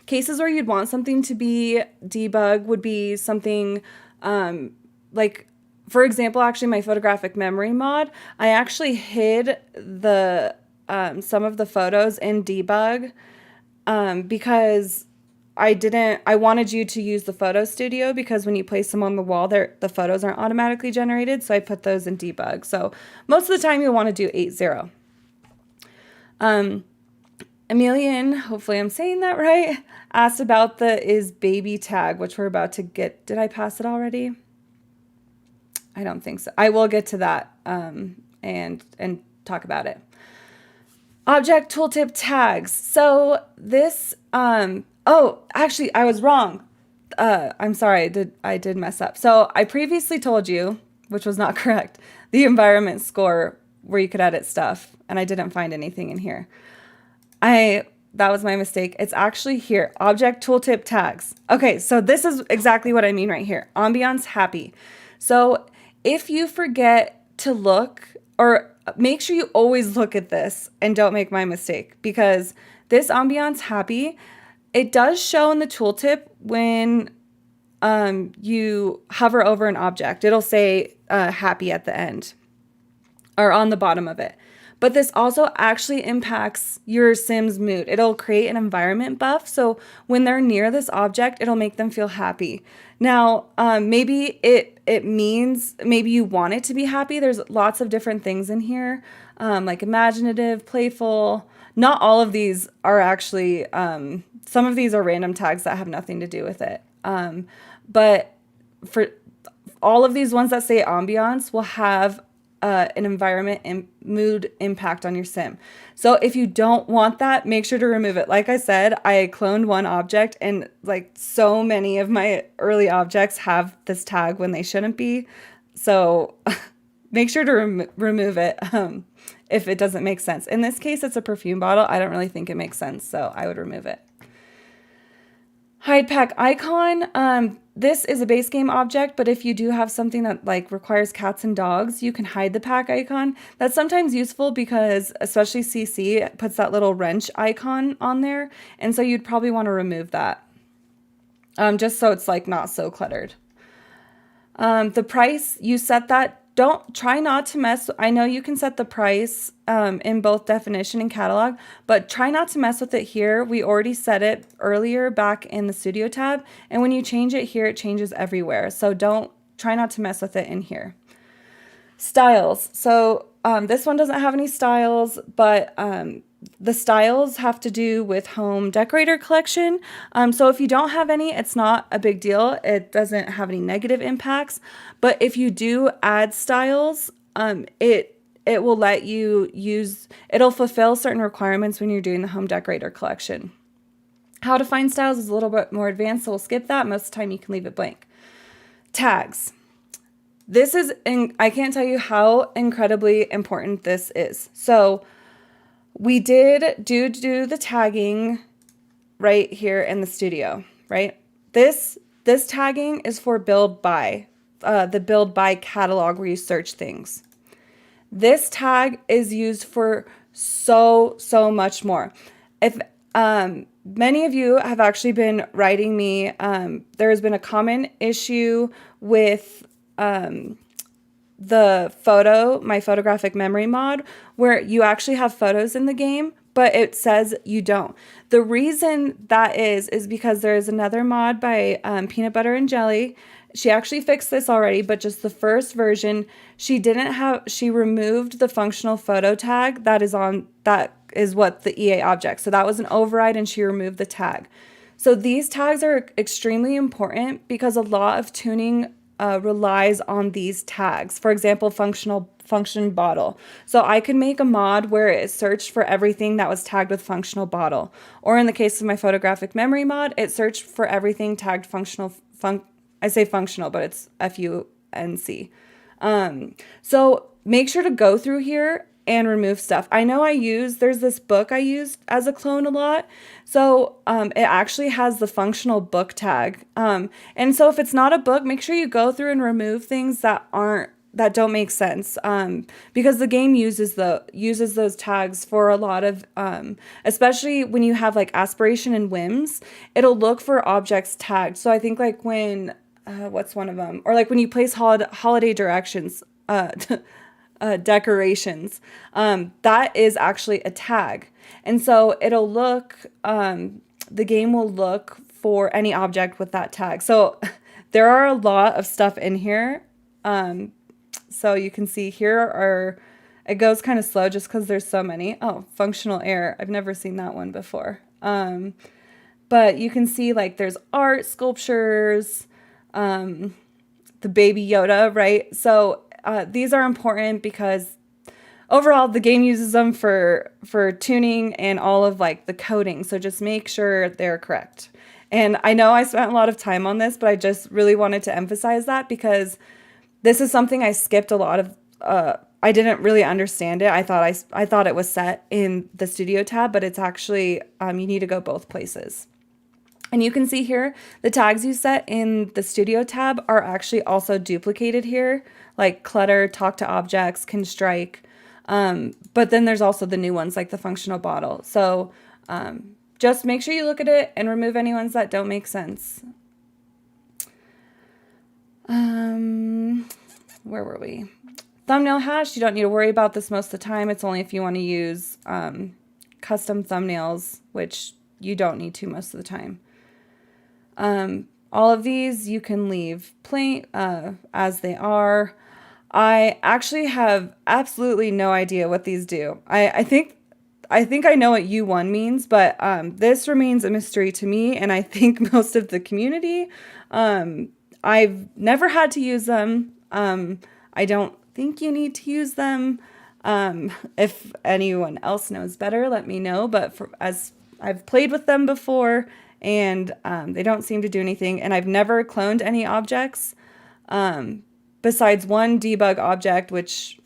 Cases where you'd want something to be debug would be something like, for example, actually my photographic memory mod, I actually hid the some of the photos in debug because I wanted you to use the photo studio, because when you place them on the wall, the photos aren't automatically generated. So I put those in debug. So most of the time you'll want to do 80. Emilian, hopefully I'm saying that right, asked about the is baby tag, which we're about to get. Did I pass it already? I don't think so. I will get to that and talk about it. Object tooltip tags. So this, oh, actually, I was wrong. I'm sorry, I did mess up. So I previously told you, which was not correct, the environment score where you could edit stuff, and I didn't find anything in here. That was my mistake. It's actually here, object tooltip tags. Okay, so this is exactly what I mean right here. Ambiance happy. So if you forget to look, or make sure you always look at this and don't make my mistake, because this ambiance happy, It does show in the tooltip when you hover over an object. It'll say happy at the end or on the bottom of it. But this also actually impacts your sim's mood. It'll create an environment buff. So when they're near this object, it'll make them feel happy. Now, maybe it means maybe you want it to be happy. There's lots of different things in here, like imaginative, playful. Not all of these are actually, some of these are random tags that have nothing to do with it. But for all of these ones that say ambiance will have an environment and mood impact on your sim. So if you don't want that, make sure to remove it. Like I said, I cloned one object and like so many of my early objects have this tag when they shouldn't be. So make sure to remove it if it doesn't make sense. In this case, it's a perfume bottle. I don't really think it makes sense, so I would remove it. Hide pack icon. This is a base game object, but if you do have something that like requires cats and dogs, you can hide the pack icon. That's sometimes useful because especially CC puts that little wrench icon on there. And so you'd probably want to remove that just so it's like not so cluttered. The price, you set that. Don't try not to mess. I know you can set the price in both definition and catalog, but try not to mess with it here. We already set it earlier back in the studio tab. And when you change it here, it changes everywhere. So try not to mess with it in here. Styles. So this one doesn't have any styles, but the styles have to do with home decorator collection. So if you don't have any, it's not a big deal. It doesn't have any negative impacts. But if you do add styles, it will let you it'll fulfill certain requirements when you're doing the home decorator collection. How to find styles is a little bit more advanced, so we'll skip that. Most of the time you can leave it blank. Tags. This is, I can't tell you how incredibly important this is. So we did do the tagging right here in the studio, right? This tagging is for build by, the build by catalog where you search things. This tag is used for so much more. If many of you have actually been writing me, there has been a common issue with my photographic memory mod, where you actually have photos in the game, but it says you don't. The reason that is because there is another mod by Peanut Butter and Jelly. She actually fixed this already, but just the first version, she removed the functional photo tag that is what the EA object. So that was an override and she removed the tag. So these tags are extremely important because a lot of tuning relies on these tags. For example, function bottle. So I could make a mod where it searched for everything that was tagged with functional bottle. Or in the case of my photographic memory mod, it searched for everything tagged functional. I say functional, but it's FUNC. So make sure to go through here and remove stuff. I know there's this book I used as a clone a lot. So it actually has the functional book tag. And so if it's not a book, make sure you go through and remove things that don't make sense. Because the game uses those tags for a lot of, especially when you have like aspiration and whims, it'll look for objects tagged. So I think like when, what's one of them? Or like when you place holiday directions, decorations, that is actually a tag. And so it'll look, the game will look for any object with that tag. So there are a lot of stuff in here. So you can see it goes kind of slow just because there's so many. Oh, functional air. I've never seen that one before. But you can see like there's art, sculptures, the baby Yoda, right? So these are important because overall the game uses them for tuning and all of like the coding. So just make sure they're correct. And I know I spent a lot of time on this, but I just really wanted to emphasize that because this is something I skipped a lot of. I didn't really understand it. I thought it was set in the studio tab, but it's actually, you need to go both places. And you can see here, the tags you set in the studio tab are actually also duplicated here, like clutter, talk to objects, can strike. But then there's also the new ones like the functional bottle. So Just make sure you look at it and remove any ones that don't make sense. Where were we? Thumbnail hash, you don't need to worry about this most of the time. It's only if you want to use custom thumbnails, which you don't need to most of the time. All of these you can leave plain as they are. I actually have absolutely no idea what these do. I think I know what U1 means, but this remains a mystery to me, and I think most of the community. I've never had to use them. I don't think you need to use them. If anyone else knows better, let me know. But as I've played with them before, and they don't seem to do anything, and I've never cloned any objects besides one debug object, which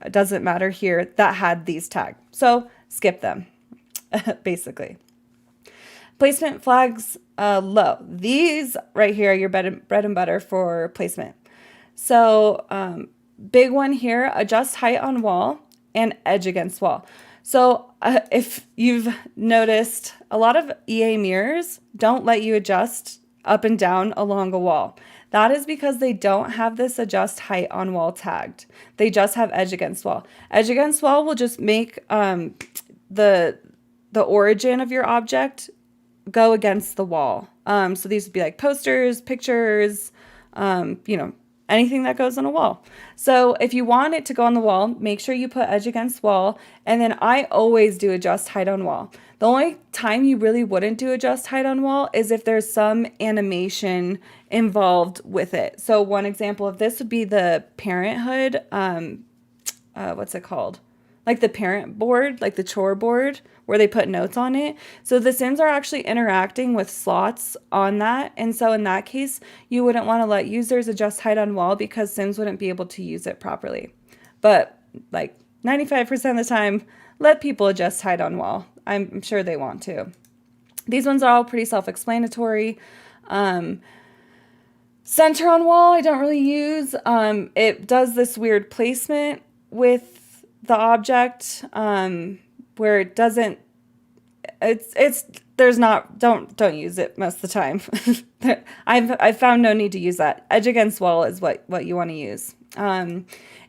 doesn't matter here, that had these tagged. So skip them, basically. Placement flags low. These right here are your bread and butter for placement. So big one here, adjust height on wall and edge against wall. So if you've noticed, a lot of EA mirrors don't let you adjust up and down along a wall. That is because they don't have this adjust height on wall tagged. They just have edge against wall. Edge against wall will just make the origin of your object go against the wall. So these would be like posters, pictures, you know, anything that goes on a wall. So if you want it to go on the wall, make sure you put edge against wall. And then I always do adjust height on wall. The only time you really wouldn't do adjust height on wall is if there's some animation involved with it. So one example of this would be the parenthood, what's it called? Like the parent board, like the chore board, where they put notes on it. So the Sims are actually interacting with slots on that. And so in that case, you wouldn't want to let users adjust height on wall because Sims wouldn't be able to use it properly. But like 95% of the time, let people adjust height on wall. I'm sure they want to. These ones are all pretty self-explanatory. Center on wall, I don't really use. It does this weird placement with the object where it doesn't, don't use it most of the time. I've found no need to use that. Edge against wall is what you want to use.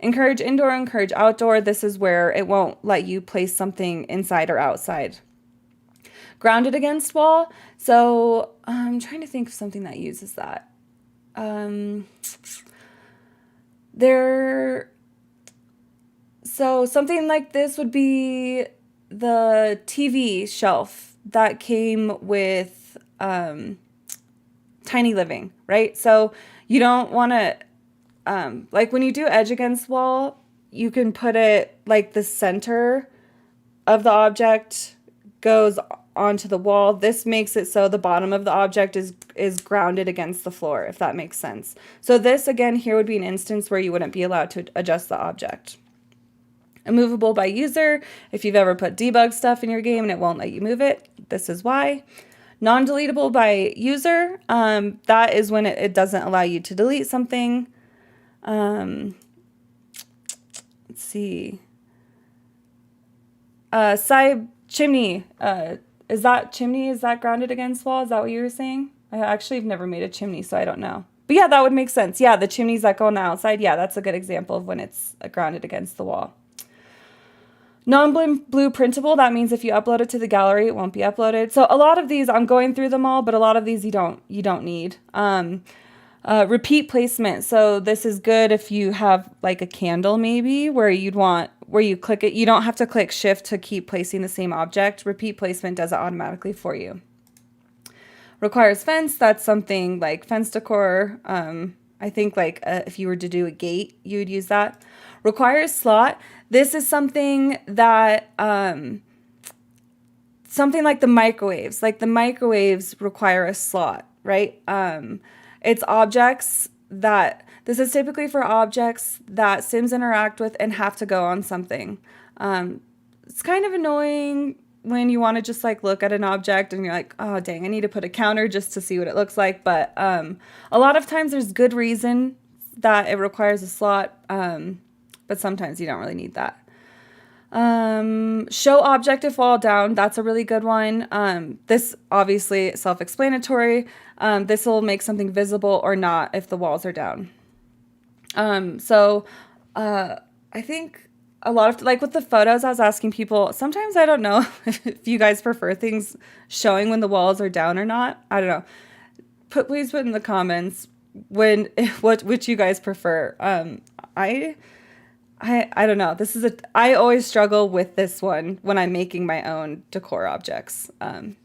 Encourage indoor, encourage outdoor. This is where it won't let you place something inside or outside. Grounded against wall. So I'm trying to think of something that uses that. So something like this would be the TV shelf that came with Tiny Living, right? So you don't want to, like when you do edge against wall, you can put it like the center of the object goes onto the wall. This makes it so the bottom of the object is grounded against the floor, if that makes sense. So this, again, here would be an instance where you wouldn't be allowed to adjust the object. Immovable by user. If you've ever put debug stuff in your game and it won't let you move it, this is why. Non-deletable by user. That is when it doesn't allow you to delete something. Let's see. Side chimney. Is that grounded against wall? Is that what you were saying? I actually have never made a chimney, so I don't know. But yeah, that would make sense. Yeah, the chimneys that go on the outside. Yeah, that's a good example of when it's grounded against the wall. Non-blueprintable, that means if you upload it to the gallery, it won't be uploaded. So a lot of these, I'm going through them all, but a lot of these you don't need. Repeat placement. So this is good if you have like a candle maybe where you click it. You don't have to click shift to keep placing the same object. Repeat placement does it automatically for you. Requires fence. That's something like fence decor. I think like if you were to do a gate, you would use that. Requires slot. This is something that, something like the microwaves. Like the microwaves require a slot, right? It's objects that, this is typically for objects that Sims interact with and have to go on something. It's kind of annoying when you want to just like look at an object and you're like, oh dang, I need to put a counter just to see what it looks like. But a lot of times there's good reason that it requires a slot, but sometimes you don't really need that. Show object if wall down. That's a really good one. This obviously self-explanatory. This will make something visible or not if the walls are down. I think a lot of, like with the photos, I was asking people, sometimes I don't know if you guys prefer things showing when the walls are down or not. I don't know. Please put in the comments which you guys prefer. I don't know. I always struggle with this one when I'm making my own decor objects.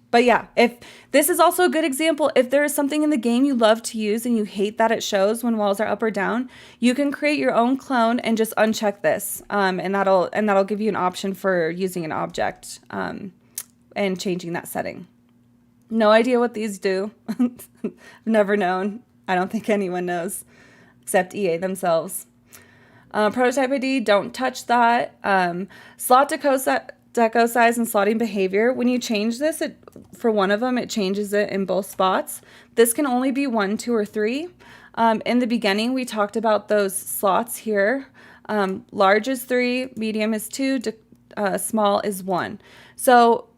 But yeah, if this is also a good example, if there is something in the game you love to use and you hate that it shows when walls are up or down, you can create your own clone and just uncheck this. And that'll give you an option for using an object, and changing that setting. No idea what these do. Never known. I don't think anyone knows except EA themselves. Prototype ID, don't touch that. Slot deco size and slotting behavior. When you change this, for one of them, it changes it in both spots. This can only be 1, 2, or 3. In the beginning, we talked about those slots here. Large is 3, medium is 2, small is 1. So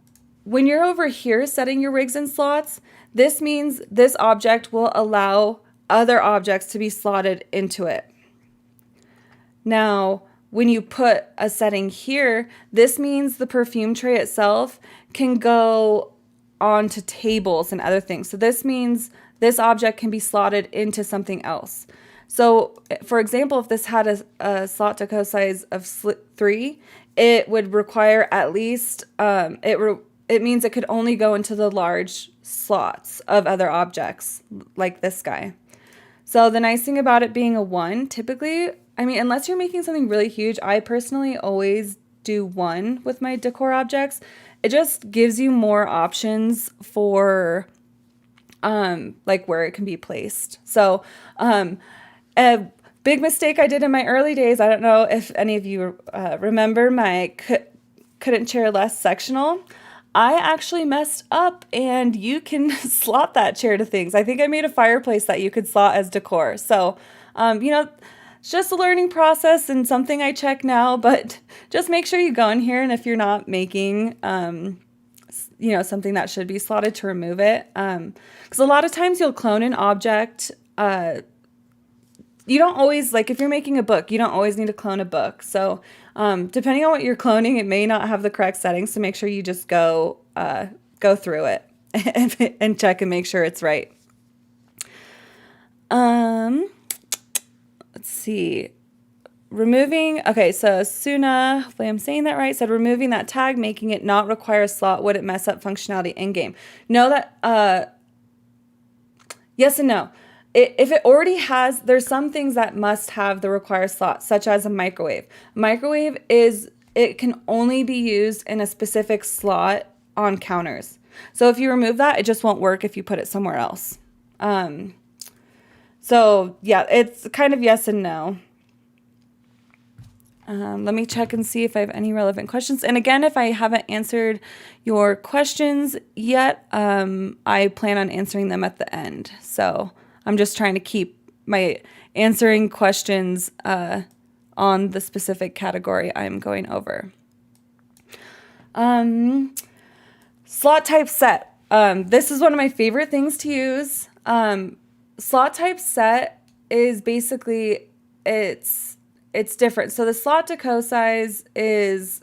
when you're over here setting your rigs and slots, this means this object will allow other objects to be slotted into it. Now, when you put a setting here, this means the perfume tray itself can go onto tables and other things. So this means this object can be slotted into something else. So, for example, if this had a slot deco size of 3, it would require at least, it means it could only go into the large slots of other objects, like this guy. So the nice thing about it being a 1, typically, I mean, unless you're making something really huge, I personally always do 1 with my decor objects. It just gives you more options for like where it can be placed. So a big mistake I did in my early days, I don't know if any of you remember my couldn't chair less sectional. I actually messed up, and you can slot that chair to things. I think I made a fireplace that you could slot as decor. So, it's just a learning process and something I check now, but just make sure you go in here, and if you're not making, something that should be slotted, to remove it. Because a lot of times you'll clone an object. You don't always, like if you're making a book, you don't always need to clone a book. So depending on what you're cloning, it may not have the correct settings, so make sure you just go through it and check and make sure it's right. Let's see. Okay, so Suna, hopefully I'm saying that right, said removing that tag, making it not require a slot, would it mess up functionality in-game? No, yes and no. If it already has, there's some things that must have the required slot, such as a microwave. Microwave it can only be used in a specific slot on counters. So if you remove that, it just won't work if you put it somewhere else. So yeah, it's kind of yes and no. Let me check and see if I have any relevant questions. And again, if I haven't answered your questions yet, I plan on answering them at the end. So I'm just trying to keep my answering questions on the specific category I'm going over. Slot type set. This is one of my favorite things to use. Slot type set is basically, it's different. So the slot deco size is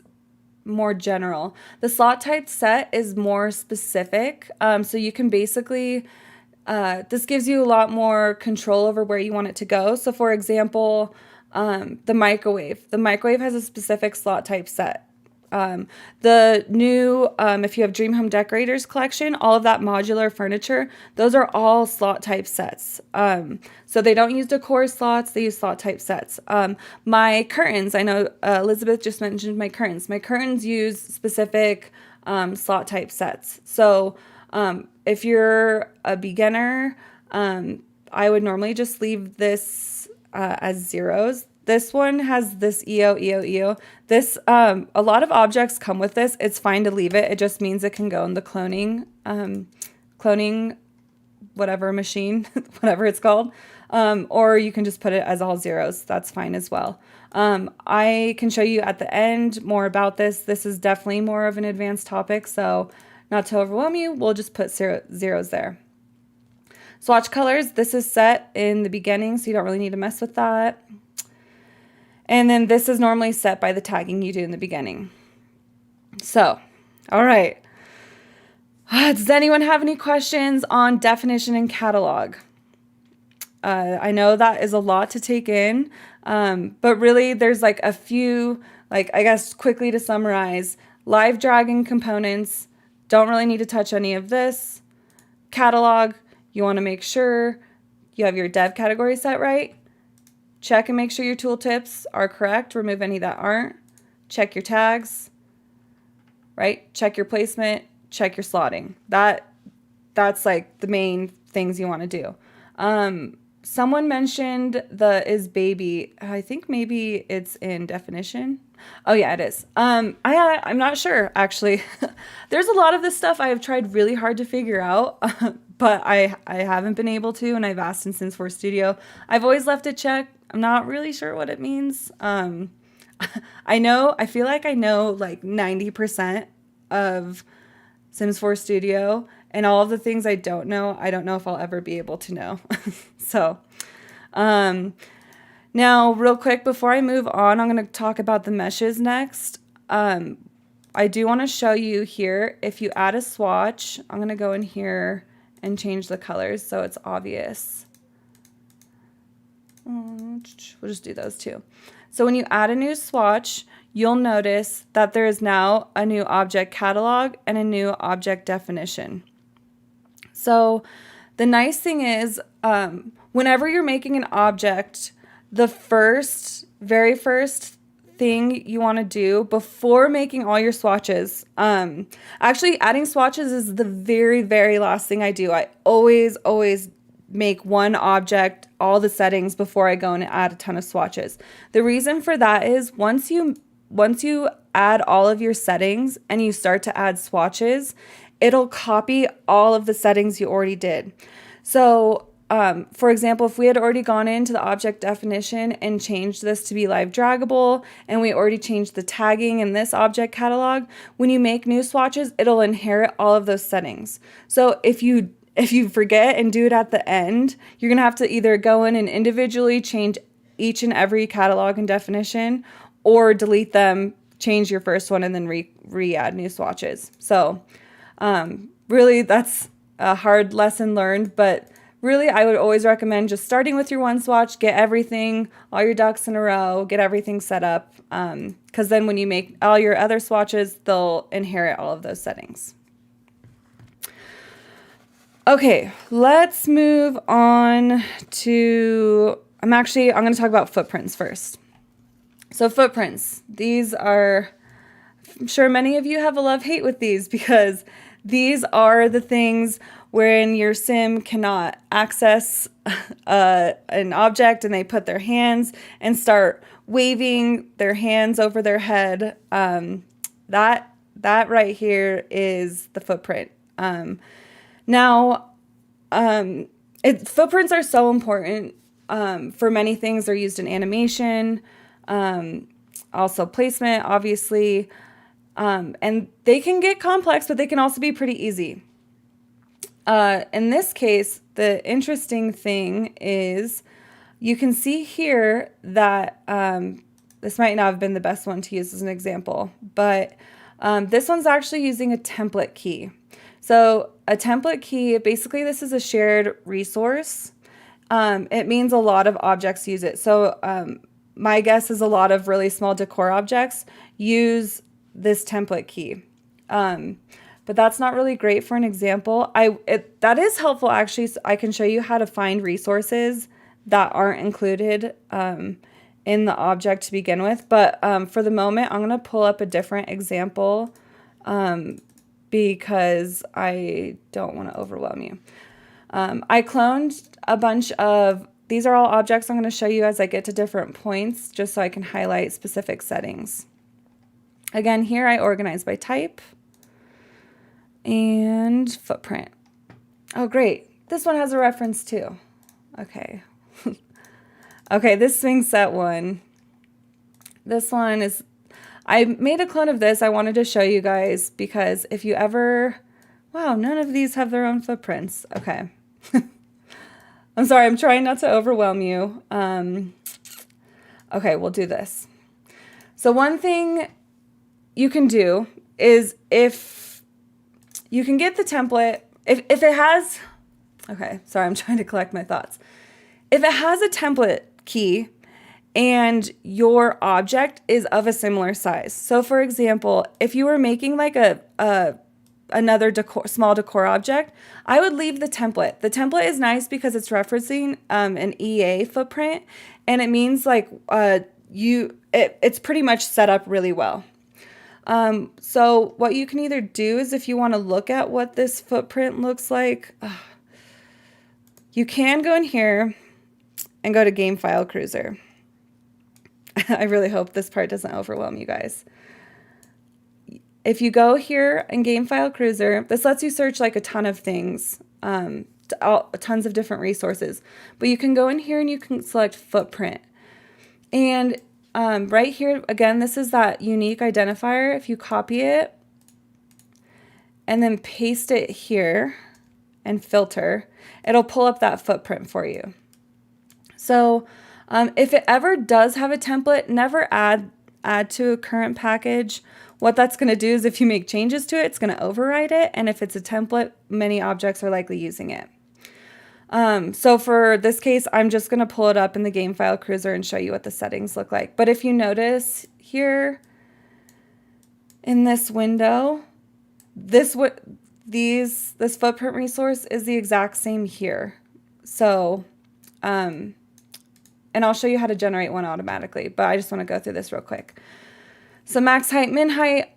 more general. The slot type set is more specific. So you can basically, this gives you a lot more control over where you want it to go. So for example, the microwave has a specific slot type set. The new, if you have Dream Home Decorators collection, all of that modular furniture, those are all slot type sets. So they don't use decor slots, they use slot type sets. My curtains, I know Elizabeth just mentioned my curtains. My curtains use specific slot type sets. So if you're a beginner, I would normally just leave this as zeros. This one has this EO. This, a lot of objects come with this. It's fine to leave it. It just means it can go in the cloning whatever machine, whatever it's called. Or you can just put it as all zeros. That's fine as well. I can show you at the end more about this. This is definitely more of an advanced topic, so not to overwhelm you, we'll just put zeros there. Swatch colors, this is set in the beginning, so you don't really need to mess with that. And then this is normally set by the tagging you do in the beginning. So, all right. Does anyone have any questions on definition and catalog? I know that is a lot to take in, but really there's like a few, like I guess quickly to summarize, live dragging components, don't really need to touch any of this. Catalog, you want to make sure you have your dev category set right. Check and make sure your tooltips are correct. Remove any that aren't. Check your tags, right? Check your placement, check your slotting. That's like the main things you want to do. Someone mentioned the is baby. I think maybe it's in definition. Oh yeah, it is. I'm not sure actually. There's a lot of this stuff I have tried really hard to figure out, but I haven't been able to, and I've asked in Sims 4 Studio. I've always left it checked. I'm not really sure what it means. I feel like I know like 90% of Sims 4 Studio, and all of the things I don't know if I'll ever be able to know. So, now real quick, before I move on, I'm going to talk about the meshes next. I do want to show you here, if you add a swatch, I'm going to go in here and change the colors so it's obvious. We'll just do those two. So when you add a new swatch, you'll notice that there is now a new object catalog and a new object definition. So the nice thing is, whenever you're making an object, the very first thing you want to do before making all your swatches, actually adding swatches is the very, very last thing I do. I always make one object, all the settings before I go and add a ton of swatches. The reason for that is once you add all of your settings and you start to add swatches, it'll copy all of the settings you already did. So, for example, if we had already gone into the object definition and changed this to be live draggable, and we already changed the tagging in this object catalog, when you make new swatches, it'll inherit all of those settings. So if you forget and do it at the end, you're going to have to either go in and individually change each and every catalog and definition, or delete them, change your first one, and then re-add new swatches. So really that's a hard lesson learned, but really I would always recommend just starting with your one swatch, get everything, all your ducks in a row, get everything set up, because then when you make all your other swatches, they'll inherit all of those settings. Okay, let's move on to, I'm going to talk about footprints first. So footprints, these are, I'm sure many of you have a love-hate with these, because these are the things wherein your sim cannot access an object and they put their hands and start waving their hands over their head. That right here is the footprint. Footprints are so important for many things. They're used in animation, also placement, obviously, and they can get complex, but they can also be pretty easy. In this case, the interesting thing is you can see here that this might not have been the best one to use as an example, but this one's actually using a template key. So a template key, basically this is a shared resource. It means a lot of objects use it. So my guess is a lot of really small decor objects use this template key. But that's not really great for an example. That is helpful actually. So I can show you how to find resources that aren't included in the object to begin with. But for the moment, I'm going to pull up a different example because I don't want to overwhelm you. I cloned a bunch of, these are all objects I'm going to show you as I get to different points, just so I can highlight specific settings. Again, here I organize by type and footprint. Oh, great. This one has a reference too. Okay. Okay, this swing set one. This one is, I made a clone of this. I wanted to show you guys because if you ever, wow, none of these have their own footprints. Okay. I'm sorry, I'm trying not to overwhelm you. Okay, we'll do this. So one thing you can do is if you can get the template, if it has, okay, sorry, I'm trying to collect my thoughts. If it has a template key and your object is of a similar size. So for example, if you were making like another small decor object, I would leave the template. The template is nice because it's referencing an EA footprint, and it means like it's pretty much set up really well. So what you can either do is if you want to look at what this footprint looks like, you can go in here and go to Game File Cruiser. I really hope this part doesn't overwhelm you guys. If you go here in Game File Cruiser, this lets you search like a ton of things, tons of different resources. But you can go in here and you can select footprint. And right here, again, this is that unique identifier. If you copy it and then paste it here and filter, it'll pull up that footprint for you. So if it ever does have a template, never add to a current package. What that's going to do is if you make changes to it, it's going to override it. And if it's a template, many objects are likely using it. So for this case, I'm just going to pull it up in the Game File Cruiser and show you what the settings look like. But if you notice here in this window, this footprint resource is the exact same here. So, and I'll show you how to generate one automatically, but I just want to go through this real quick. So max height, min height,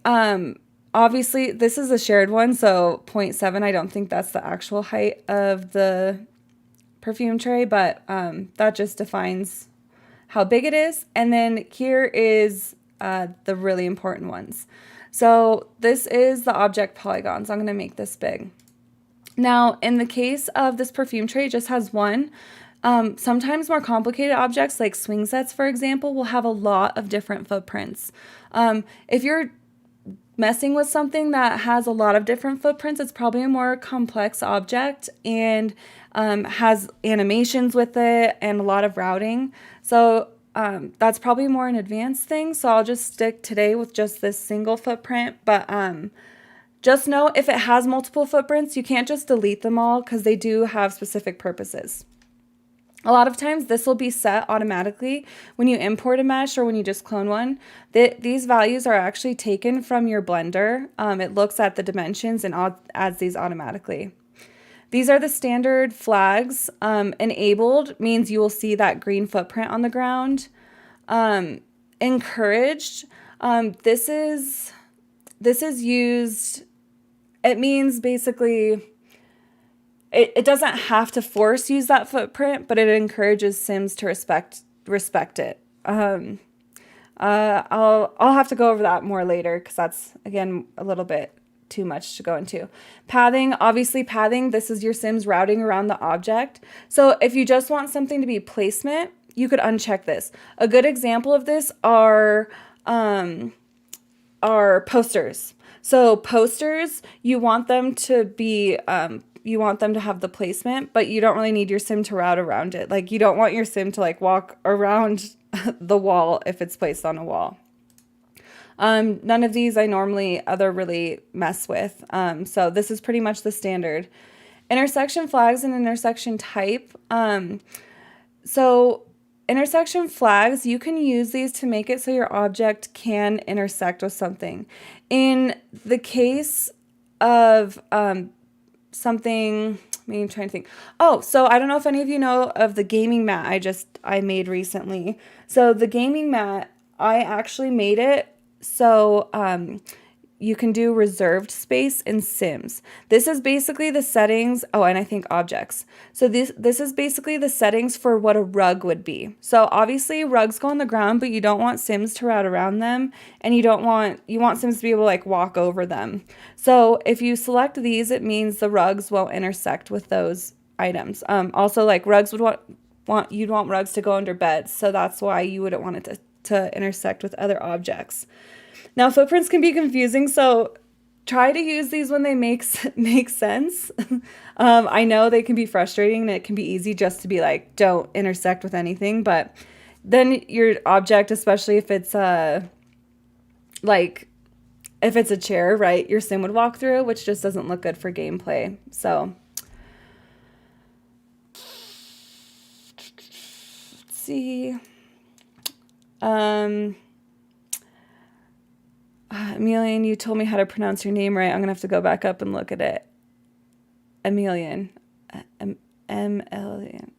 obviously this is a shared one, so 0.7, I don't think that's the actual height of the perfume tray, but that just defines how big it is. And then here is the really important ones. So this is the object polygons. I'm going to make this big. Now, in the case of this perfume tray, it just has one. Sometimes more complicated objects like swing sets, for example, will have a lot of different footprints. If you're messing with something that has a lot of different footprints, it's probably a more complex object and has animations with it and a lot of routing. So that's probably more an advanced thing. So I'll just stick today with just this single footprint. But just know if it has multiple footprints, you can't just delete them all because they do have specific purposes. A lot of times this will be set automatically when you import a mesh or when you just clone one. These values are actually taken from your Blender. It looks at the dimensions and adds these automatically. These are the standard flags. Enabled means you will see that green footprint on the ground. Encouraged, this is used, it means basically it doesn't have to force use that footprint, but it encourages Sims to respect it. I'll have to go over that more later because that's, again, a little bit too much to go into. Pathing, obviously pathing, this is your Sims routing around the object. So if you just want something to be placement, you could uncheck this. A good example of this are posters. So posters, you want them to be you want them to have the placement, but you don't really need your Sim to route around it. Like you don't want your Sim to like walk around the wall if it's placed on a wall. None of these I normally really mess with. So this is pretty much the standard. Intersection flags and intersection type. So intersection flags, you can use these to make it so your object can intersect with something. In the case of something, I'm trying to think. Oh, so I don't know if any of you know of the gaming mat I made recently. So the gaming mat, I actually made it so you can do reserved space in Sims. This is basically the settings. Oh, and I think objects. So this is basically the settings for what a rug would be. So obviously rugs go on the ground, but you don't want Sims to route around them, and you want Sims to be able to like walk over them. So if you select these, it means the rugs won't intersect with those items. Also, like rugs would you'd want rugs to go under beds, so that's why you wouldn't want it to intersect with other objects. Now, footprints can be confusing, so try to use these when they make sense. I know they can be frustrating, and it can be easy just to be like, don't intersect with anything, but then your object, especially if it's like if it's a chair, right, your sim would walk through, which just doesn't look good for gameplay. So let's see. Emilian, you told me how to pronounce your name right. I'm gonna have to go back up and look at it. Emilian. Emilian.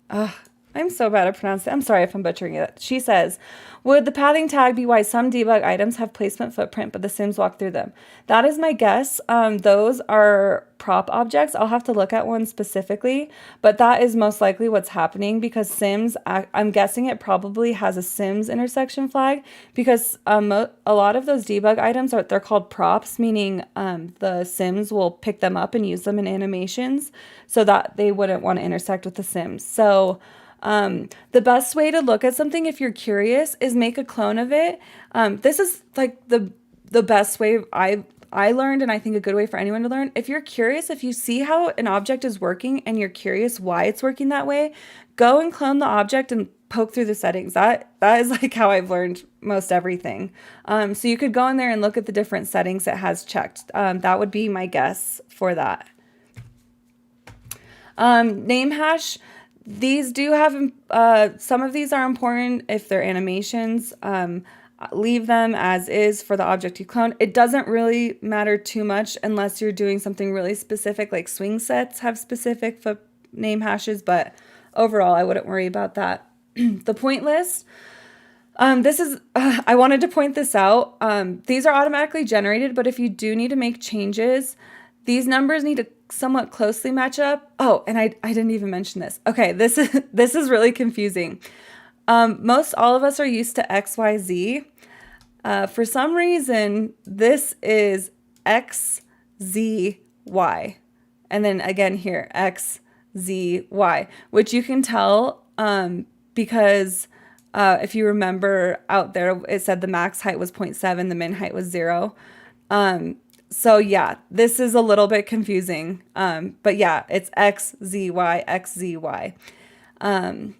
I'm so bad at pronouncing it. I'm sorry if I'm butchering it. She says, would the pathing tag be why some debug items have placement footprint, but the sims walk through them? That is my guess. Those are prop objects. I'll have to look at one specifically, but that is most likely what's happening because sims, I'm guessing it probably has a sims intersection flag because a lot of those debug items they're called props, meaning the sims will pick them up and use them in animations so that they wouldn't want to intersect with the sims. So the best way to look at something if you're curious is make a clone of it. This is like the best way I learned, and I think a good way for anyone to learn. If you're curious, if you see how an object is working and you're curious why it's working that way, go and clone the object and poke through the settings. That is like how I've learned most everything. So you could go in there and look at the different settings it has checked. That would be my guess for that. Name hash. These do have, some of these are important if they're animations. Leave them as is for the object you clone. It doesn't really matter too much unless you're doing something really specific, like swing sets have specific name hashes, but overall, I wouldn't worry about that. The point list. This is, I wanted to point this out. These are automatically generated, but if you do need to make changes, these numbers need to somewhat closely match up. Oh, and I didn't even mention this. Okay, this is really confusing. Most all of us are used to XYZ. For some reason, this is XZY. And then again here, XZY, which you can tell because if you remember out there, it said the max height was 0.7, the min height was 0. So yeah, this is a little bit confusing, but yeah, it's XZY, XZY. And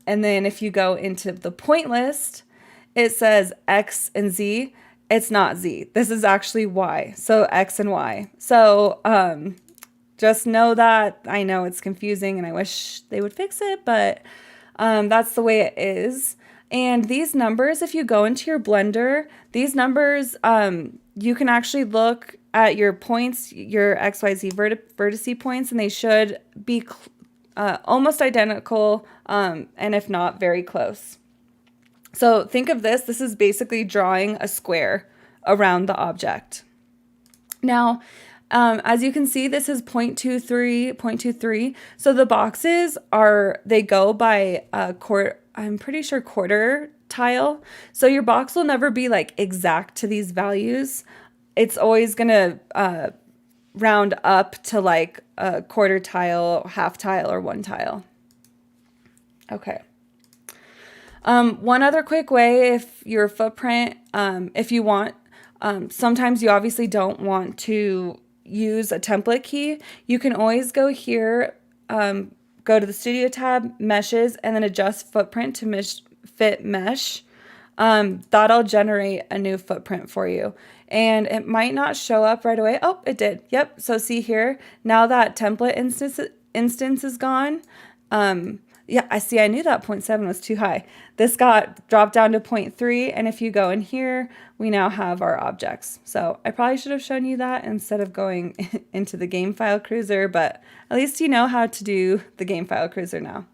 then if you go into the point list, it says X and Z. It's not Z. This is actually Y. So X and Y. So just know that. I know it's confusing and I wish they would fix it, but that's the way it is. And these numbers, if you go into your Blender, these numbers, you can actually look at your points, your XYZ vertice points, and they should be almost identical, and if not, very close. So think of this. This is basically drawing a square around the object. Now, as you can see, this is 0.23, 0.23. So the boxes they go by I'm pretty sure quarter tile. So your box will never be like exact to these values. It's always going to round up to like a quarter tile, half tile, or one tile. Okay. One other quick way, if your footprint, if you want, sometimes you obviously don't want to use a template key. You can always go here, go to the Studio tab, Meshes, and then adjust footprint to fit mesh. That'll generate a new footprint for you. And it might not show up right away. Oh, it did. Yep. So see here, now that template instance is gone. Yeah, I knew that 0.7 was too high. This got dropped down to 0.3. And if you go in here, we now have our objects. So I probably should have shown you that instead of going into the game file cruiser, but at least you know how to do the game file cruiser now.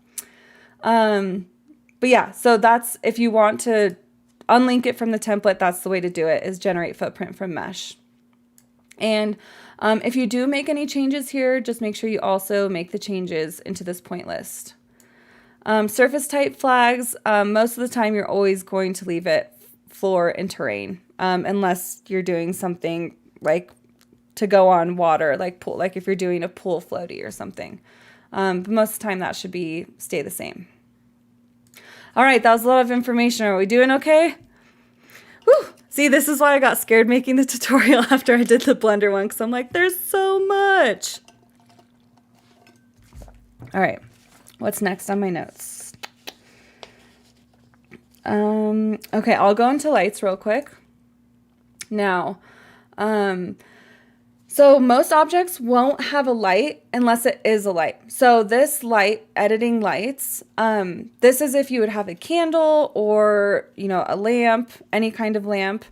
But yeah, so that's, if you want to unlink it from the template, that's the way to do it, is generate footprint from mesh. And if you do make any changes here, just make sure you also make the changes into this point list. Surface type flags, most of the time you're always going to leave it floor and terrain, unless you're doing something like to go on water, like pool, like if you're doing a pool floaty or something. But most of the time that should stay the same. All right, that was a lot of information. Are we doing okay? Whew. See, this is why I got scared making the tutorial after I did the Blender one, because I'm like, there's so much. All right, what's next on my notes? Okay, I'll go into lights real quick. Now, so most objects won't have a light unless it is a light. So this light, editing lights, this is if you would have a candle or, you know, a lamp, any kind of lamp.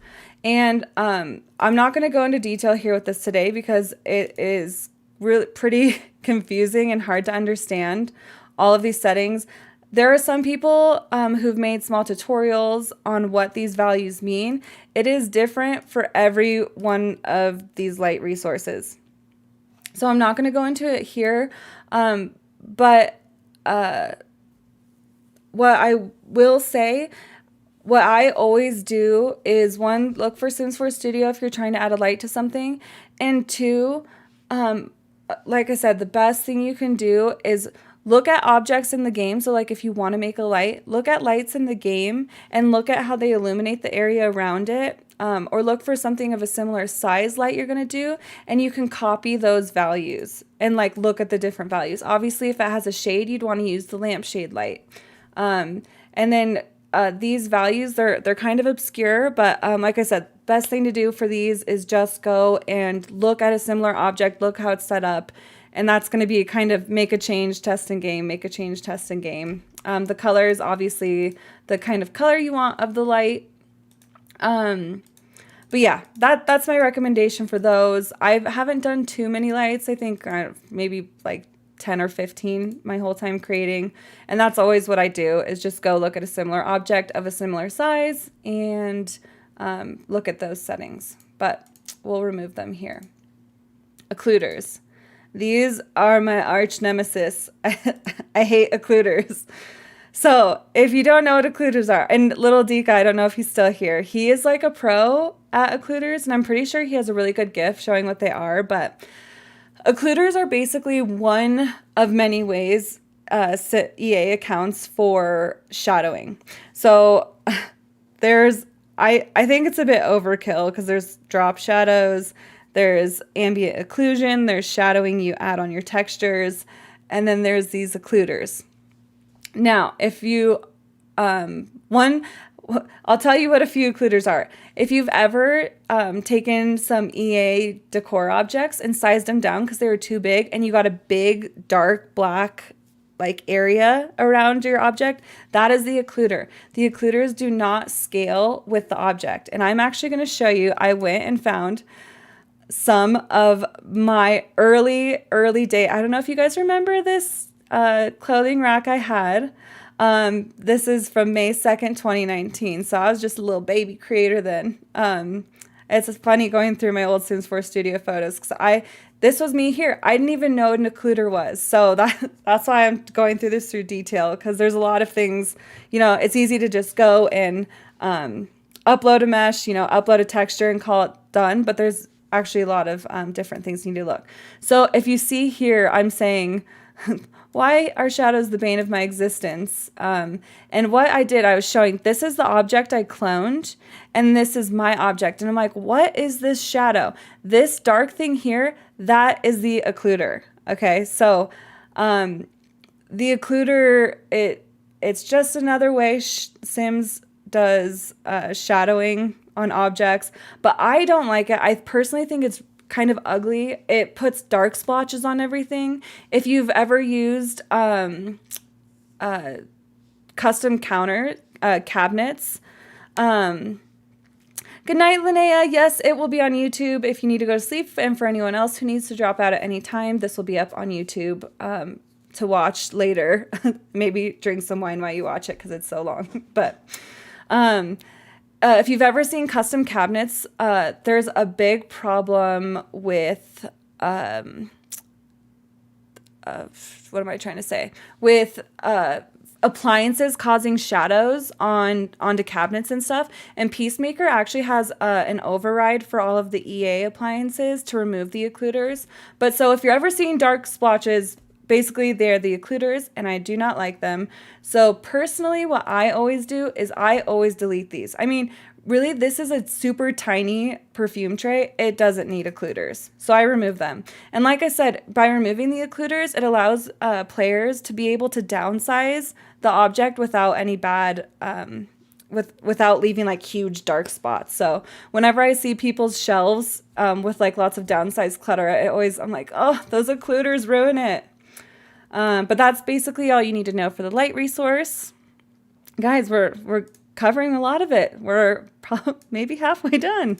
And I'm not going to go into detail here with this today because it is really pretty confusing and hard to understand all of these settings. There are some people who've made small tutorials on what these values mean. It is different for every one of these light resources. So I'm not going to go into it here, but what I will say, what I always do is, one, look for Sims 4 Studio if you're trying to add a light to something, and two, like I said, the best thing you can do is look at objects in the game. So like if you want to make a light, look at lights in the game and look at how they illuminate the area around it, or look for something of a similar size light you're going to do, and you can copy those values and like look at the different values. Obviously, if it has a shade, you'd want to use the lampshade light. And then these values, they're kind of obscure, but like I said, best thing to do for these is just go and look at a similar object, look how it's set up. And that's going to be kind of make a change, test and game, make a change, test and game. The colors, obviously, the kind of color you want of the light. But yeah, that's my recommendation for those. I haven't done too many lights. I think maybe like 10 or 15 my whole time creating. And that's always what I do, is just go look at a similar object of a similar size and look at those settings. But we'll remove them here. Occluders. These are my arch nemesis. I hate occluders. So if you don't know what occluders are, and little Dika, I don't know if he's still here. He is like a pro at occluders, and I'm pretty sure he has a really good GIF showing what they are. But occluders are basically one of many ways EA accounts for shadowing. So I think it's a bit overkill because there's drop shadows, there's ambient occlusion, there's shadowing you add on your textures, and then there's these occluders. Now, if you, I'll tell you what a few occluders are. If you've ever taken some EA decor objects and sized them down because they were too big, and you got a big, dark, black like area around your object, that is the occluder. The occluders do not scale with the object. And I'm actually going to show you, I went and found some of my early day. I don't know if you guys remember this clothing rack I had. This is from May 2nd, 2019. So I was just a little baby creator then. It's funny going through my old Sims 4 Studio photos because this was me here. I didn't even know what an occluder was. So that's why I'm going through this through detail, because there's a lot of things, you know, it's easy to just go and upload a mesh, you know, upload a texture and call it done. But there's actually a lot of different things you need to look. So if you see here, I'm saying, why are shadows the bane of my existence? And what I did, I was showing, this is the object I cloned, and this is my object. And I'm like, what is this shadow? This dark thing here, that is the occluder. Okay, so the occluder, it's just another way Sims does shadowing on objects, but I don't like it. I personally think it's kind of ugly. It puts dark splotches on everything. If you've ever used custom cabinets, good night, Linnea. Yes, it will be on YouTube if you need to go to sleep, and for anyone else who needs to drop out at any time, this will be up on YouTube to watch later. Maybe drink some wine while you watch it because it's so long. But if you've ever seen custom cabinets, there's a big problem with, what am I trying to say? With appliances causing shadows onto cabinets and stuff. And Peacemaker actually has an override for all of the EA appliances to remove the occluders. But so if you're ever seeing dark splotches, basically they're the occluders and I do not like them. So personally, what I always do is I always delete these. I mean, really, this is a super tiny perfume tray. It doesn't need occluders. So I remove them. And like I said, by removing the occluders, it allows players to be able to downsize the object without any bad, without leaving like huge dark spots. So whenever I see people's shelves with like lots of downsized clutter, I'm like, oh, those occluders ruin it. But that's basically all you need to know for the light resource. Guys, we're covering a lot of it. We're probably maybe halfway done.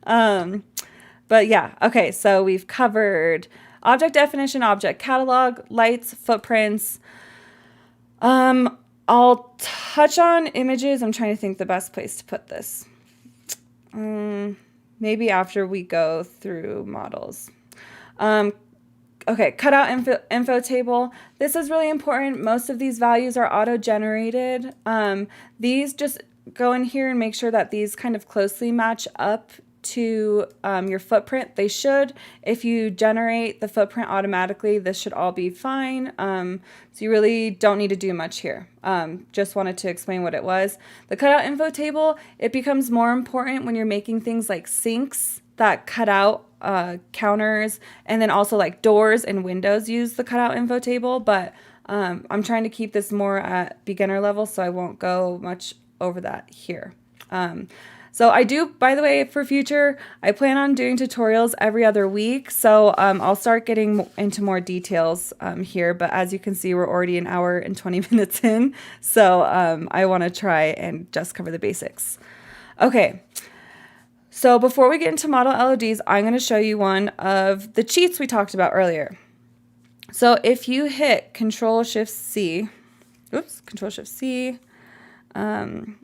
But yeah, okay, so we've covered object definition, object catalog, lights, footprints. I'll touch on images. I'm trying to think the best place to put this. Maybe after we go through models. Okay, cutout info table. This is really important. Most of these values are auto-generated. These just go in here and make sure that these kind of closely match up to your footprint. They should. If you generate the footprint automatically, this should all be fine. So you really don't need to do much here. Just wanted to explain what it was. The cutout info table, it becomes more important when you're making things like sinks that cut out counters, and then also like doors and windows use the cutout info table, but I'm trying to keep this more at beginner level, so I won't go much over that here. So I do, by the way, for future, I plan on doing tutorials every other week, so I'll start getting into more details here, but as you can see, we're already an hour and 20 minutes in, so I want to try and just cover the basics. Okay. So before we get into model LODs, I'm going to show you one of the cheats we talked about earlier. So if you hit Control-Shift-C, Control-Shift-C, God,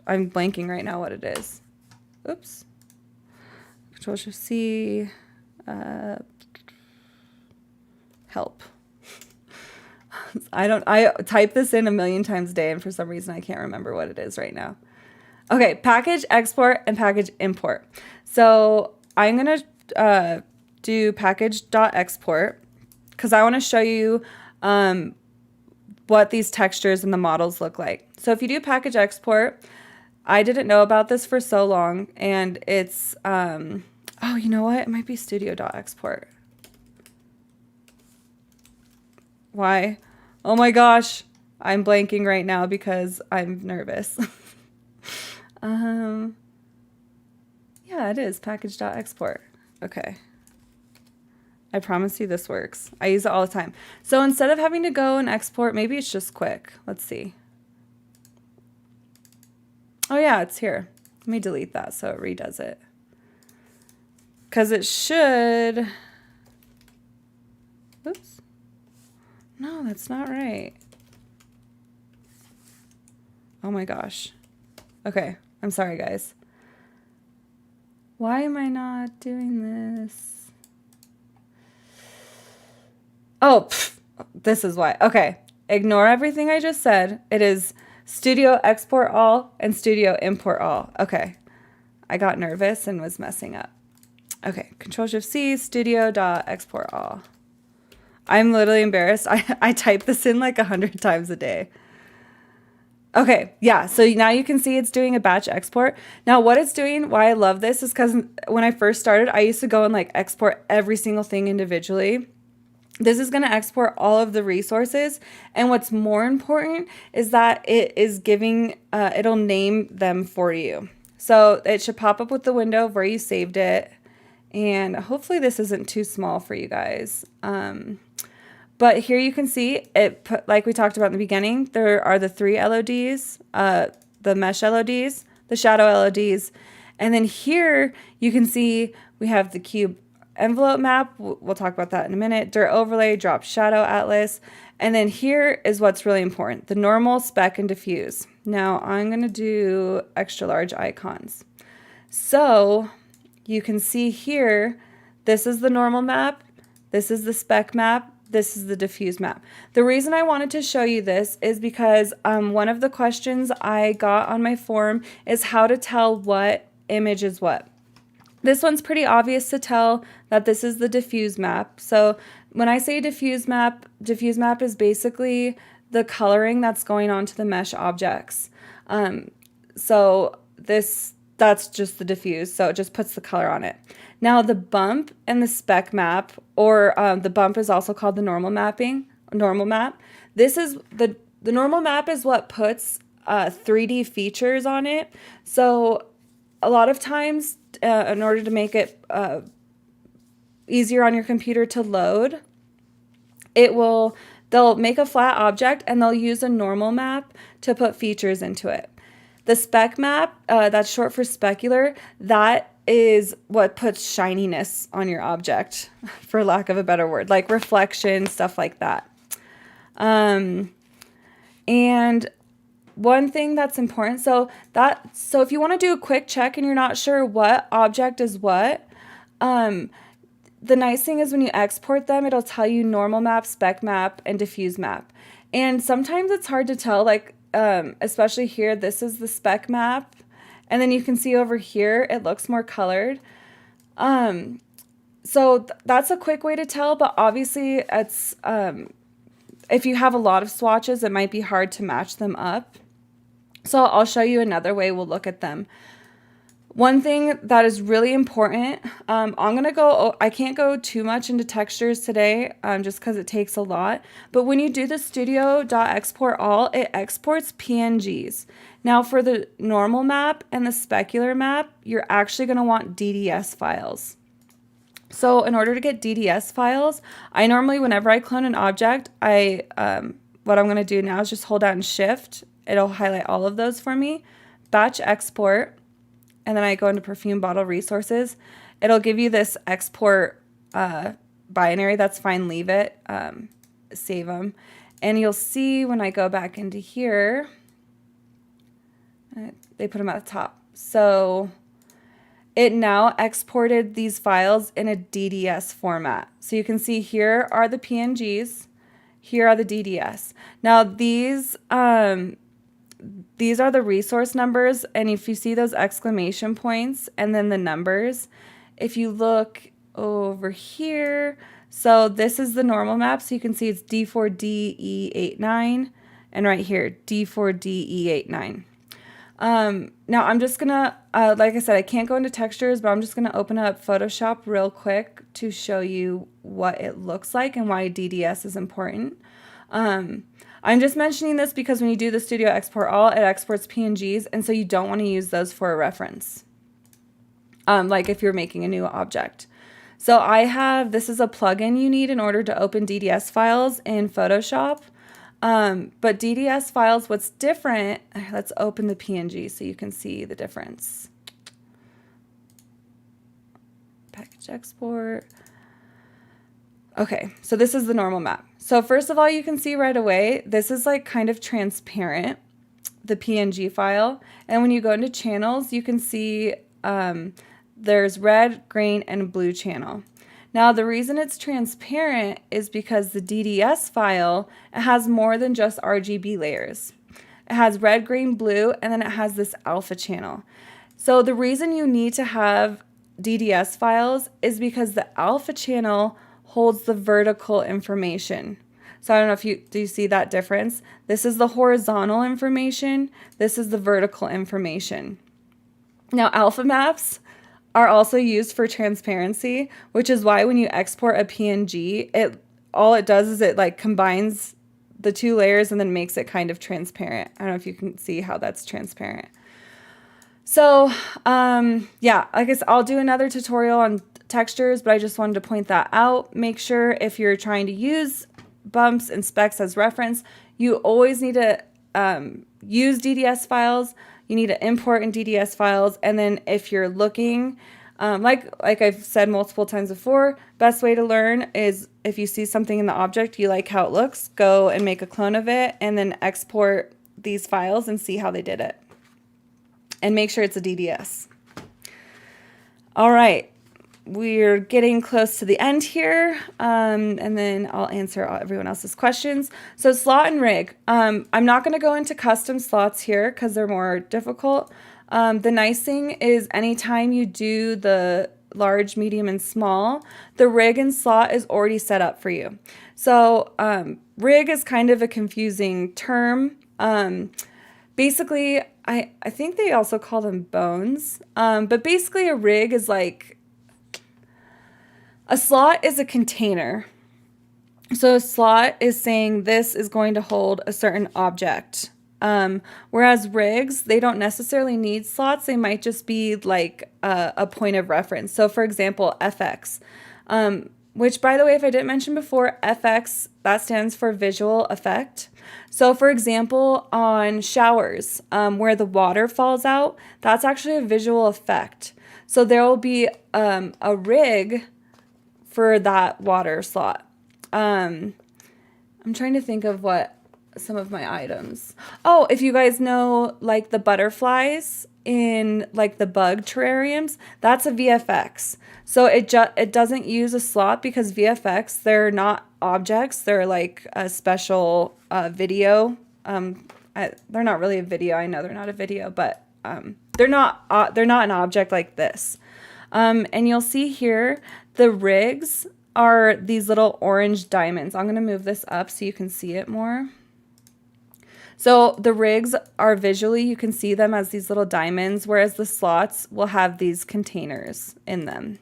I'm blanking right now what it is. Oops. Control-Shift-C, help. I type this in a million times a day, and for some reason I can't remember what it is right now. Okay, package export and package import. So I'm going to do package.export because I want to show you what these textures and the models look like. So if you do package export, I didn't know about this for so long, and it's, oh, you know what? It might be studio.export. Why? Oh my gosh, I'm blanking right now because I'm nervous. Yeah, it is package.export. Okay. I promise you this works. I use it all the time. So instead of having to go and export, maybe it's just quick. Let's see. Oh yeah, it's here. Let me delete that so it redoes it. Because it should... Oops. No, that's not right. Oh my gosh. Okay, I'm sorry guys. Why am I not doing this? Oh, this is why. Okay, ignore everything I just said. It is Studio Export All and Studio Import All. Okay, I got nervous and was messing up. Okay, Control-Shift-C, Studio.Export All. I'm literally embarrassed. I type this in like 100 times a day. Okay, yeah, so now you can see it's doing a batch export. Now what it's doing, why I love this, is because when I first started, I used to go and like export every single thing individually. This is going to export all of the resources, and what's more important is that it is giving, it'll name them for you. So it should pop up with the window of where you saved it, and hopefully this isn't too small for you guys. But here you can see it, like we talked about in the beginning, there are the 3 LODs, the mesh LODs, the shadow LODs, and then here you can see we have the cube envelope map. We'll talk about that in a minute. Dirt overlay, drop shadow atlas, and then here is what's really important, the normal, spec, and diffuse. Now I'm going to do extra large icons. So you can see here, this is the normal map, this is the spec map, this is the diffuse map. The reason I wanted to show you this is because one of the questions I got on my forum is how to tell what image is what. This one's pretty obvious to tell that this is the diffuse map. So When I say diffuse map is basically the coloring that's going onto the mesh objects. So that's just the diffuse, so it just puts the color on it. Now the bump and the spec map, or the bump is also called the normal map. This is the normal map is what puts 3D features on it. So a lot of times, in order to make it easier on your computer to load, they'll make a flat object and they'll use a normal map to put features into it. The spec map, that's short for specular, that is what puts shininess on your object, for lack of a better word, like reflection, stuff like that. And one thing that's important, so if you want to do a quick check and you're not sure what object is what, the nice thing is when you export them, it'll tell you normal map, spec map, and diffuse map. And sometimes it's hard to tell, like, especially here, this is the spec map. And then you can see over here, it looks more colored. So that's a quick way to tell, but obviously it's, if you have a lot of swatches, it might be hard to match them up. So I'll show you another way we'll look at them. One thing that is really important, I can't go too much into textures today, just because it takes a lot. But when you do the studio.export all, it exports PNGs. Now for the normal map and the specular map, you're actually going to want DDS files. So in order to get DDS files, I normally, whenever I clone an object, what I'm going to do now is just hold down Shift. It'll highlight all of those for me. Batch export. And then I go into perfume bottle resources. It'll give you this export binary. That's fine. Leave it. Save them. And you'll see when I go back into here, they put them at the top. So it now exported these files in a DDS format. So you can see here are the PNGs. Here are the DDS. Now these are the resource numbers, and if you see those exclamation points and then the numbers, if you look over here, so this is the normal map, so you can see it's D4DE89, and right here, D4DE89. Now I'm just gonna, like I said, I can't go into textures, but I'm just gonna open up Photoshop real quick to show you what it looks like and why DDS is important. I'm just mentioning this because when you do the Studio Export All, it exports PNGs, and so you don't want to use those for a reference, like if you're making a new object. So this is a plugin you need in order to open DDS files in Photoshop. But DDS files, what's different, let's open the PNG so you can see the difference. Package export. Okay, so this is the normal map. So first of all, you can see right away, this is like kind of transparent, the PNG file. And when you go into channels, you can see there's red, green, and blue channel. Now, the reason it's transparent is because the DDS file, it has more than just RGB layers. It has red, green, blue, and then it has this alpha channel. So the reason you need to have DDS files is because the alpha channel holds the vertical information. So I don't know if do you see that difference? This is the horizontal information. This is the vertical information. Now, alpha maps are also used for transparency, which is why when you export a PNG, all it does is it like combines the two layers and then makes it kind of transparent. I don't know if you can see how that's transparent. So yeah, I guess I'll do another tutorial on textures, but I just wanted to point that out. Make sure if you're trying to use bumps and specs as reference, you always need to use DDS files. You need to import in DDS files, and then if you're looking, like I've said multiple times before, best way to learn is if you see something in the object, you like how it looks, go and make a clone of it, and then export these files and see how they did it. And make sure it's a DDS. All right. We're getting close to the end here, and then I'll answer everyone else's questions. So slot and rig. I'm not going to go into custom slots here because they're more difficult. The nice thing is anytime you do the large, medium, and small, the rig and slot is already set up for you. So rig is kind of a confusing term. Basically, I think they also call them bones. But basically a rig is like, a slot is a container. So a slot is saying this is going to hold a certain object. Whereas rigs, they don't necessarily need slots. They might just be like a point of reference. So for example, FX, which by the way, if I didn't mention before, FX, that stands for visual effect. So for example, on showers, where the water falls out, that's actually a visual effect. So there will be a rig for that water slot. I'm trying to think of what some of my items. Oh, if you guys know like the butterflies in like the bug terrariums, that's a VFX. So it doesn't use a slot because VFX, they're not objects. They're like a special video. They're not really a video. I know they're not a video, but they're not an object like this. And you'll see here the rigs are these little orange diamonds. I'm going to move this up so you can see it more. So the rigs are visually, you can see them as these little diamonds, whereas the slots will have these containers in them.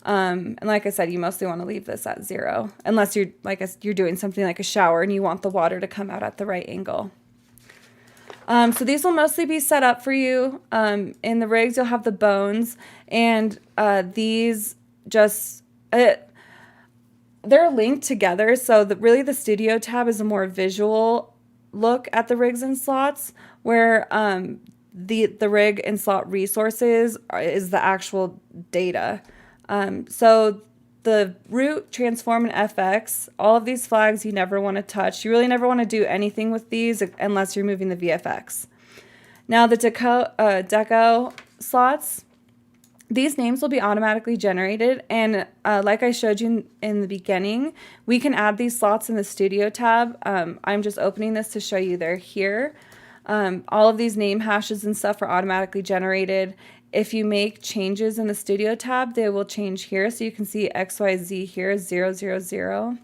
And like I said, you mostly want to leave this at 0, unless you're doing something like a shower and you want the water to come out at the right angle. So these will mostly be set up for you. In the rigs, you'll have the bones, and these just... they're linked together, so really the studio tab is a more visual look at the rigs and slots, where the rig and slot resources is the actual data. So the root, transform, and FX, all of these flags you never want to touch. You really never want to do anything with these unless you're moving the VFX. Now the deco slots, these names will be automatically generated, and like I showed you in the beginning, we can add these slots in the Studio tab. I'm just opening this to show you they're here. All of these name hashes and stuff are automatically generated. If you make changes in the Studio tab, they will change here. So you can see XYZ here, 0, 0, 0.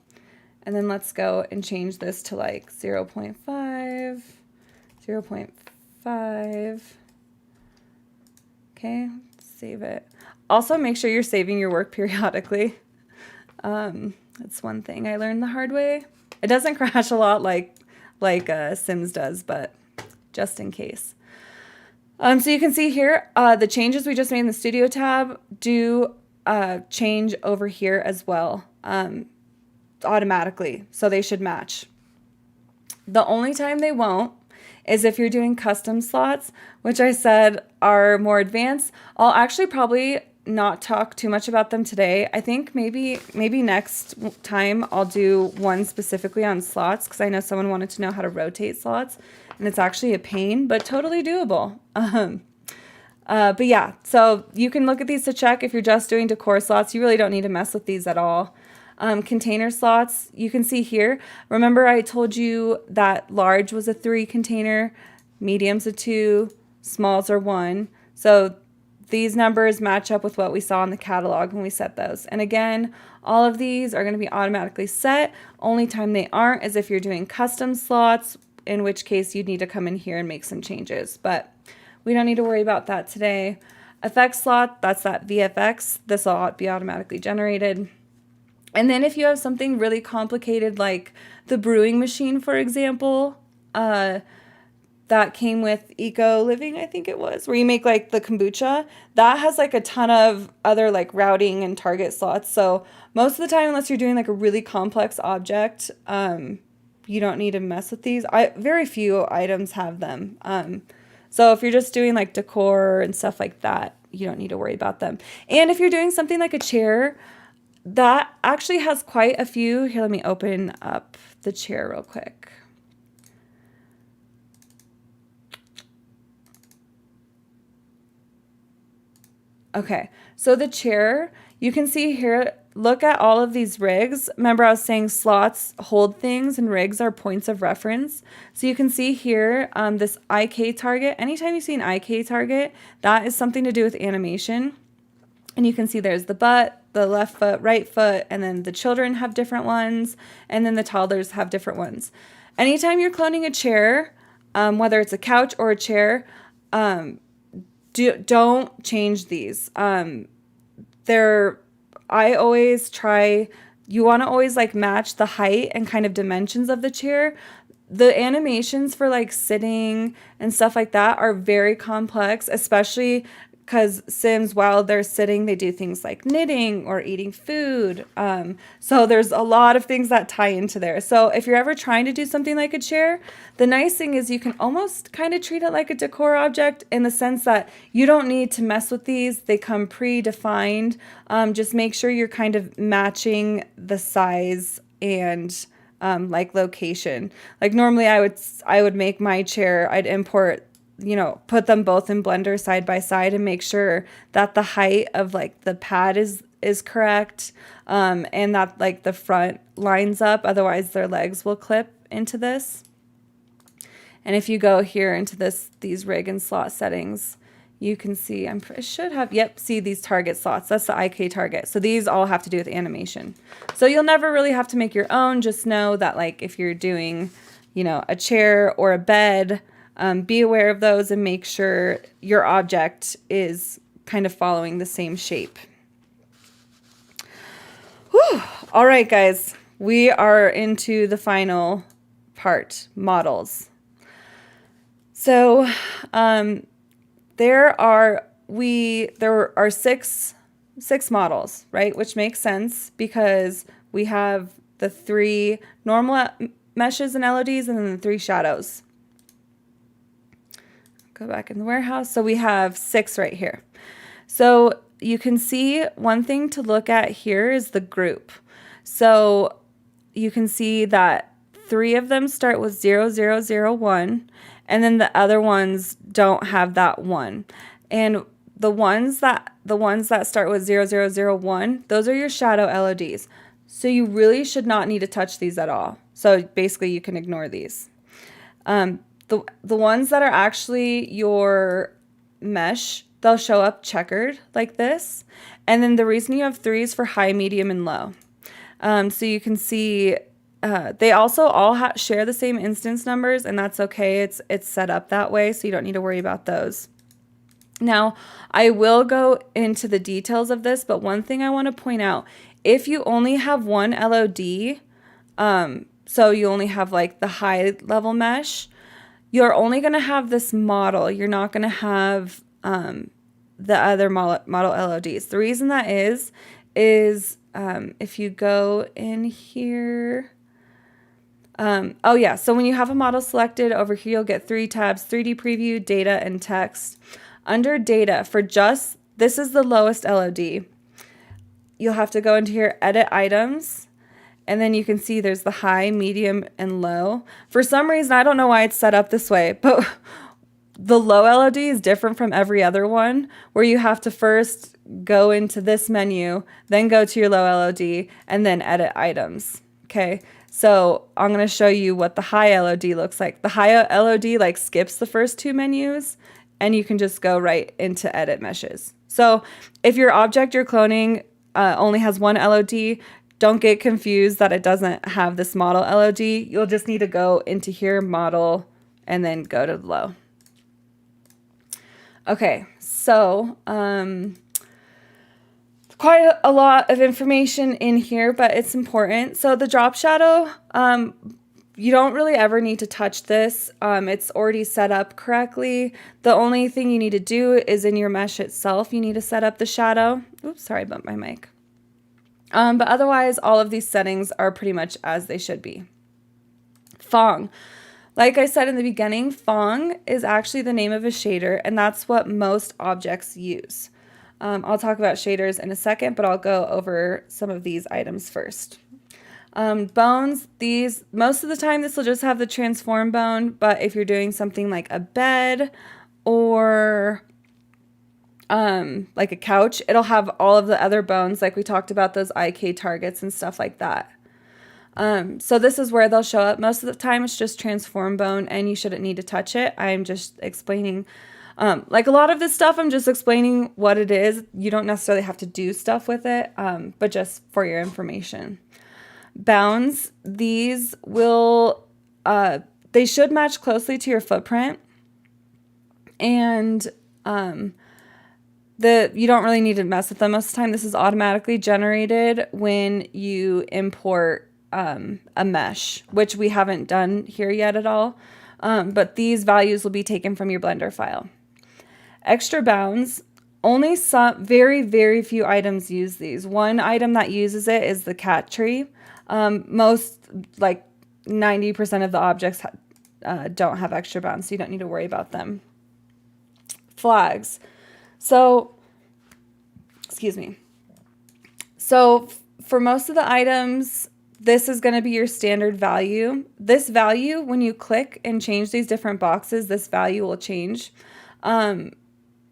And then let's go and change this to like 0.5, 0.5. Okay. Save it. Also, make sure you're saving your work periodically. That's one thing I learned the hard way. It doesn't crash a lot like Sims does, but just in case. So you can see here, the changes we just made in the Studio tab do change over here as well, automatically. So they should match. The only time they won't is if you're doing custom slots, which I said are more advanced. I'll actually probably not talk too much about them today. I think maybe next time I'll do one specifically on slots, because I know someone wanted to know how to rotate slots, and it's actually a pain, but totally doable. But yeah, so you can look at these to check. If you're just doing decor slots, you really don't need to mess with these at all. Container slots, you can see here. Remember I told you that large was a 3 container, medium's a 2, smalls are 1. So these numbers match up with what we saw in the catalog when we set those. And again, all of these are going to be automatically set. Only time they aren't is if you're doing custom slots, in which case you'd need to come in here and make some changes. But we don't need to worry about that today. Effects slot, that's that VFX. This will be automatically generated. And then if you have something really complicated like the brewing machine, for example, that came with Eco Living, I think it was, where you make like the kombucha, that has like a ton of other like routing and target slots. So most of the time, unless you're doing like a really complex object, you don't need to mess with these. Very few items have them. So if you're just doing like decor and stuff like that, you don't need to worry about them. And if you're doing something like a chair, that actually has quite a few. Here, let me open up the chair real quick. Okay, so the chair, you can see here, look at all of these rigs. Remember I was saying slots hold things and rigs are points of reference. So you can see here, this IK target. Anytime you see an IK target, that is something to do with animation. And you can see there's the butt, the left foot, right foot, and then the children have different ones, and then the toddlers have different ones. Anytime you're cloning a chair, whether it's a couch or a chair, don't change these. I always try, you want to always like match the height and kind of dimensions of the chair. The animations for like sitting and stuff like that are very complex, especially because Sims, while they're sitting, they do things like knitting or eating food. So there's a lot of things that tie into there. So if you're ever trying to do something like a chair, the nice thing is you can almost kind of treat it like a decor object in the sense that you don't need to mess with these. They come pre-defined. Just make sure you're kind of matching the size and like location. Like normally I would make my chair, I'd import, put them both in Blender side by side and make sure that the height of like the pad is correct, and that like the front lines up. Otherwise their legs will clip into this. And if you go here into these rig and slot settings, you can see, I should have, see these target slots. That's the IK target. So these all have to do with animation. So you'll never really have to make your own. Just know that like if you're doing, a chair or a bed, be aware of those and make sure your object is kind of following the same shape. Whew. All right, guys, we are into the final part, models. So there are six models, right? Which makes sense because we have the 3 normal meshes and LODs and then the 3 shadows. Go back in the warehouse. So we have 6 right here. So you can see one thing to look at here is the group. So you can see that 3 of them start with 0001, and then the other ones don't have that 1. And the ones that start with 0001, those are your shadow LODs. So you really should not need to touch these at all. So basically you can ignore these. The ones that are actually your mesh, they'll show up checkered like this. And then the reason you have 3 is for high, medium, and low. So you can see they also all share the same instance numbers, and that's okay. It's set up that way, so you don't need to worry about those. Now, I will go into the details of this, but one thing I want to point out, if you only have one LOD, so you only have like the high level mesh, you're only going to have this model. You're not going to have the other model LODs. The reason that is if you go in here, oh yeah, so when you have a model selected over here, you'll get 3 tabs, 3D preview, data, and text. Under data, this is the lowest LOD. You'll have to go into here, edit items, and then you can see there's the high, medium, and low. For some reason, I don't know why it's set up this way, but the low LOD is different from every other one, where you have to first go into this menu, then go to your low LOD, and then edit items. Okay, so I'm going to show you what the high LOD looks like. The high LOD like skips the first 2 menus, and you can just go right into edit meshes. So if your object you're cloning only has one LOD, don't get confused that it doesn't have this model LOD. You'll just need to go into here, model, and then go to low. Okay, so quite a lot of information in here, but it's important. So the drop shadow, you don't really ever need to touch this. It's already set up correctly. The only thing you need to do is in your mesh itself, you need to set up the shadow. Oops, sorry, I bumped my mic. But otherwise, all of these settings are pretty much as they should be. Fong. Like I said in the beginning, Fong is actually the name of a shader, and that's what most objects use. I'll talk about shaders in a second, but I'll go over some of these items first. Bones, most of the time this will just have the transform bone, but if you're doing something like a bed or like a couch, it'll have all of the other bones, like we talked about those IK targets and stuff like that. So this is where they'll show up. Most of the time it's just transform bone and you shouldn't need to touch it. I'm just explaining Like a lot of this stuff, I'm just explaining what it is. You don't necessarily have to do stuff with it, but just for your information. Bounds, these will, they should match closely to your footprint. And you don't really need to mess with them most of the time. This is automatically generated when you import a mesh, which we haven't done here yet at all. But these values will be taken from your Blender file. Extra bounds, only some very, very few items use these. One item that uses it is the cat tree. Most, like 90% of the objects don't have extra bounds, so you don't need to worry about them. Flags. So, excuse me. So for most of the items, this is going to be your standard value. This value, when you click and change these different boxes, this value will change.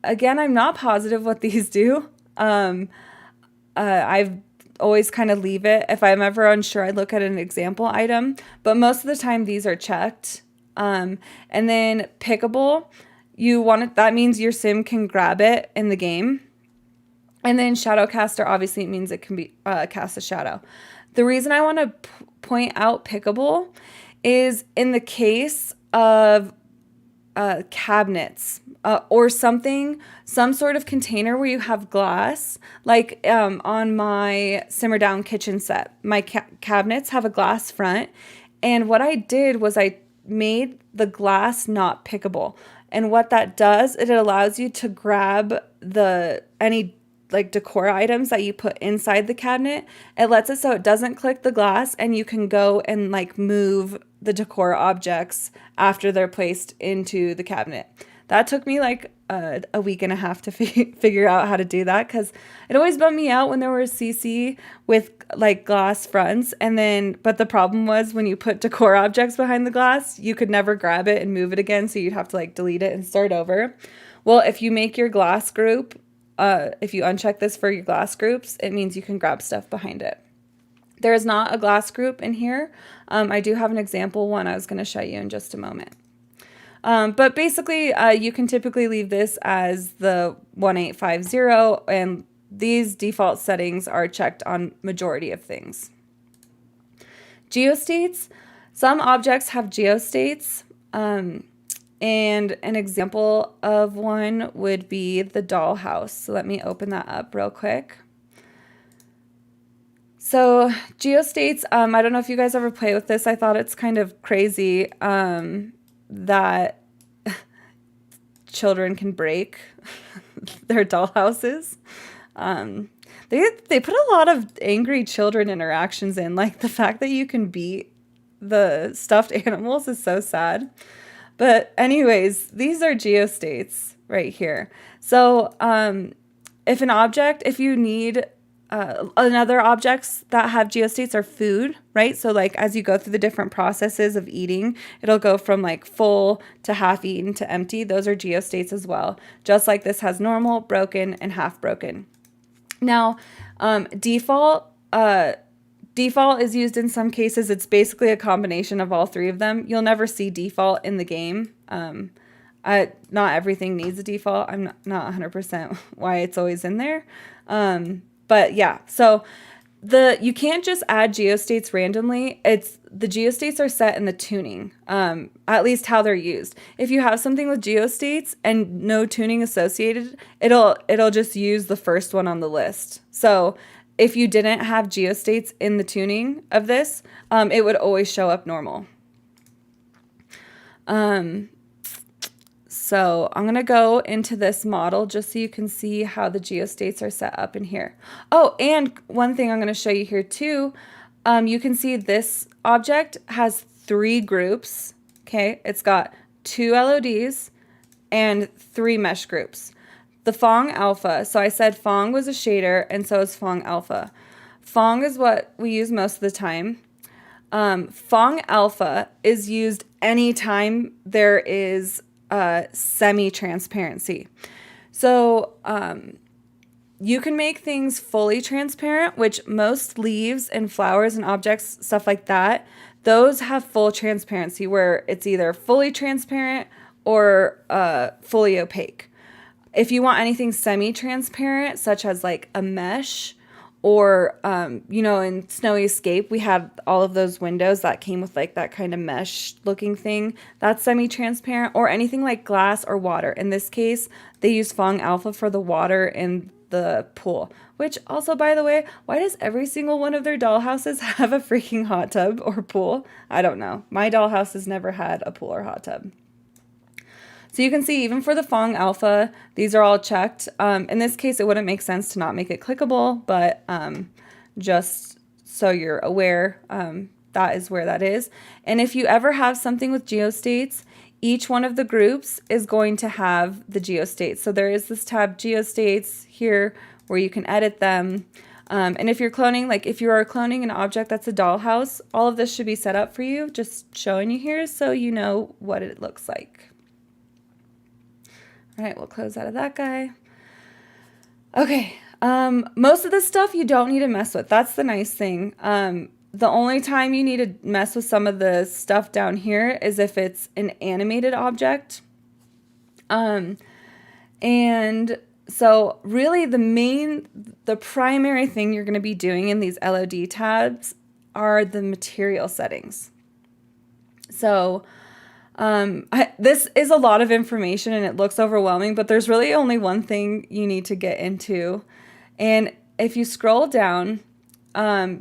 Again, I'm not positive what these do. I've always kind of leave it. If I'm ever unsure, I look at an example item, but most of the time these are checked. And then pickable, that means your sim can grab it in the game. And then shadow caster, obviously it means it can be cast a shadow. The reason I want to point out pickable is in the case of cabinets or some sort of container where you have glass, like on my Simmer Down kitchen set, my cabinets have a glass front. And what I did was I made the glass not pickable. And what that does, it allows you to grab any like decor items that you put inside the cabinet. It lets it so it doesn't click the glass, and you can go and like move the decor objects after they're placed into the cabinet. That took me like a week and a half to figure out how to do that, because it always bummed me out when there was CC with like glass fronts, but the problem was when you put decor objects behind the glass, you could never grab it and move it again, so you'd have to like delete it and start over. Well, if you make your glass group, if you uncheck this for your glass groups, it means you can grab stuff behind it. There is not a glass group in here. I do have an example one I was going to show you in just a moment. But basically, you can typically leave this as the 1850, and these default settings are checked on majority of things. GeoStates. Some objects have GeoStates. And an example of one would be the dollhouse. So let me open that up real quick. So GeoStates, I don't know if you guys ever play with this. I thought it's kind of crazy that children can break their dollhouses. They put a lot of angry children interactions in. Like the fact that you can beat the stuffed animals is so sad. But anyways, these are GeoStates right here. So if you need another objects that have GeoStates are food, right? So like as you go through the different processes of eating, it'll go from like full to half eaten to empty. Those are GeoStates as well. Just like this has normal, broken, and half broken. Now, default is used in some cases. It's basically a combination of all three of them. You'll never see default in the game. Not everything needs a default. I'm not 100% why it's always in there. But yeah, so you can't just add GeoStates randomly. The GeoStates are set in the tuning, at least how they're used. If you have something with GeoStates and no tuning associated, it'll just use the first one on the list. So if you didn't have GeoStates in the tuning of this, it would always show up normal. So I'm going to go into this model just so you can see how the GeoStates are set up in here. Oh, and one thing I'm going to show you here too, you can see this object has 3 groups. Okay, it's got 2 LODs and 3 mesh groups. The Fong Alpha, so I said Fong was a shader, and so is Fong Alpha. Fong is what we use most of the time. Fong Alpha is used anytime there is semi-transparency. So you can make things fully transparent, which most leaves and flowers and objects, stuff like that, those have full transparency where it's either fully transparent or fully opaque. If you want anything semi-transparent, such as like a mesh, or, you know, in Snowy Escape, we had all of those windows that came with like that kind of mesh looking thing. That's semi-transparent, or anything like glass or water. In this case, they use Fong Alpha for the water in the pool, which also, by the way, why does every single one of their dollhouses have a freaking hot tub or pool? I don't know. My dollhouse has never had a pool or hot tub. So you can see even for the Fong Alpha, these are all checked. In this case, it wouldn't make sense to not make it clickable, but just so you're aware, that is where that is. And if you ever have something with GeoStates, each one of the groups is going to have the GeoStates. So there is this tab GeoStates here where you can edit them. And if you're cloning, like if you are cloning an object that's a dollhouse, all of this should be set up for you, just showing you here so you know what it looks like. All right, we'll close out of that guy. Okay, most of this stuff you don't need to mess with. That's the nice thing. The only time you need to mess with some of the stuff down here is if it's an animated object. And so really the primary thing you're going to be doing in these LOD tabs are the material settings. So this is a lot of information and it looks overwhelming, but there's really only one thing you need to get into. And if you scroll down,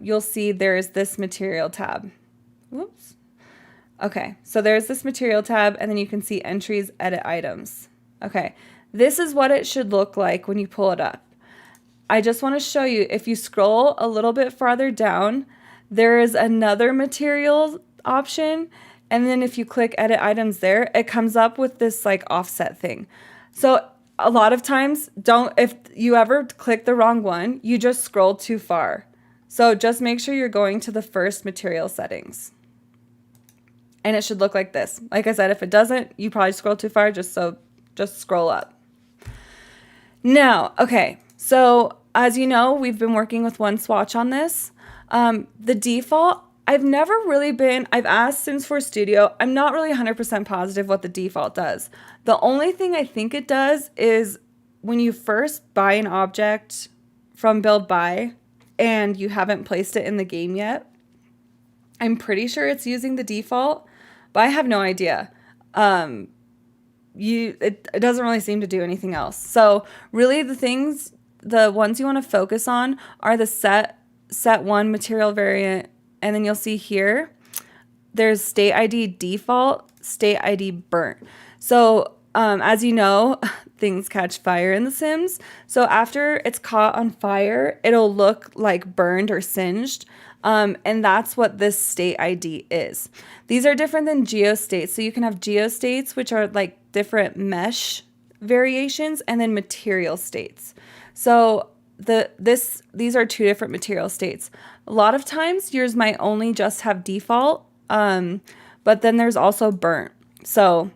you'll see there's this material tab. Whoops. Okay, so there's this material tab, and then you can see entries, edit items. Okay, this is what it should look like when you pull it up. I just want to show you, if you scroll a little bit farther down, there is another material option. And then if you click edit items there, it comes up with this like offset thing. So a lot of times, if you ever click the wrong one, you just scroll too far. So just make sure you're going to the first material settings. And it should look like this. Like I said, if it doesn't, you probably scroll too far, just scroll up. Now, okay, so as you know, we've been working with one swatch on this. The default, I've asked Sims 4 Studio. I'm not really 100% positive what the default does. The only thing I think it does is when you first buy an object from Build Buy and you haven't placed it in the game yet, I'm pretty sure it's using the default, but I have no idea. It doesn't really seem to do anything else. So really the ones you want to focus on are the set 1 material variant. And then you'll see here, there's state ID default, state ID burnt. So as you know, things catch fire in The Sims. So after it's caught on fire, it'll look like burned or singed. And that's what this state ID is. These are different than GeoStates. So you can have GeoStates, which are like different mesh variations, and then material states. So these are 2 different material states. A lot of times yours might only just have default, but then there's also burnt. So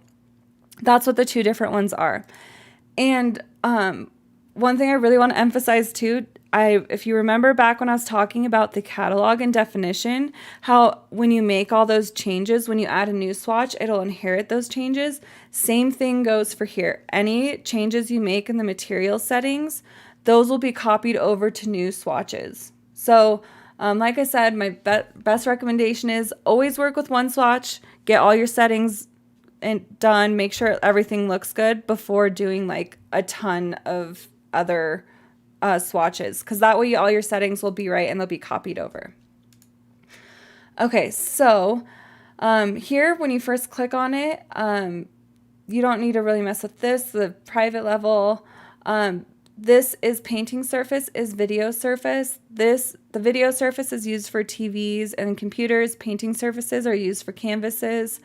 that's what the 2 different ones are. And one thing I really want to emphasize too, if you remember back when I was talking about the catalog and definition, how when you make all those changes, when you add a new swatch, it'll inherit those changes. Same thing goes for here. Any changes you make in the material settings, those will be copied over to new swatches. So like I said, my best recommendation is always work with one swatch, get all your settings done, make sure everything looks good before doing like a ton of other swatches, because that way all your settings will be right and they'll be copied over. Okay, so here when you first click on it, you don't need to really mess with this. The private level, this is painting surface, is video surface. The video surface is used for TVs and computers. Painting surfaces are used for canvases.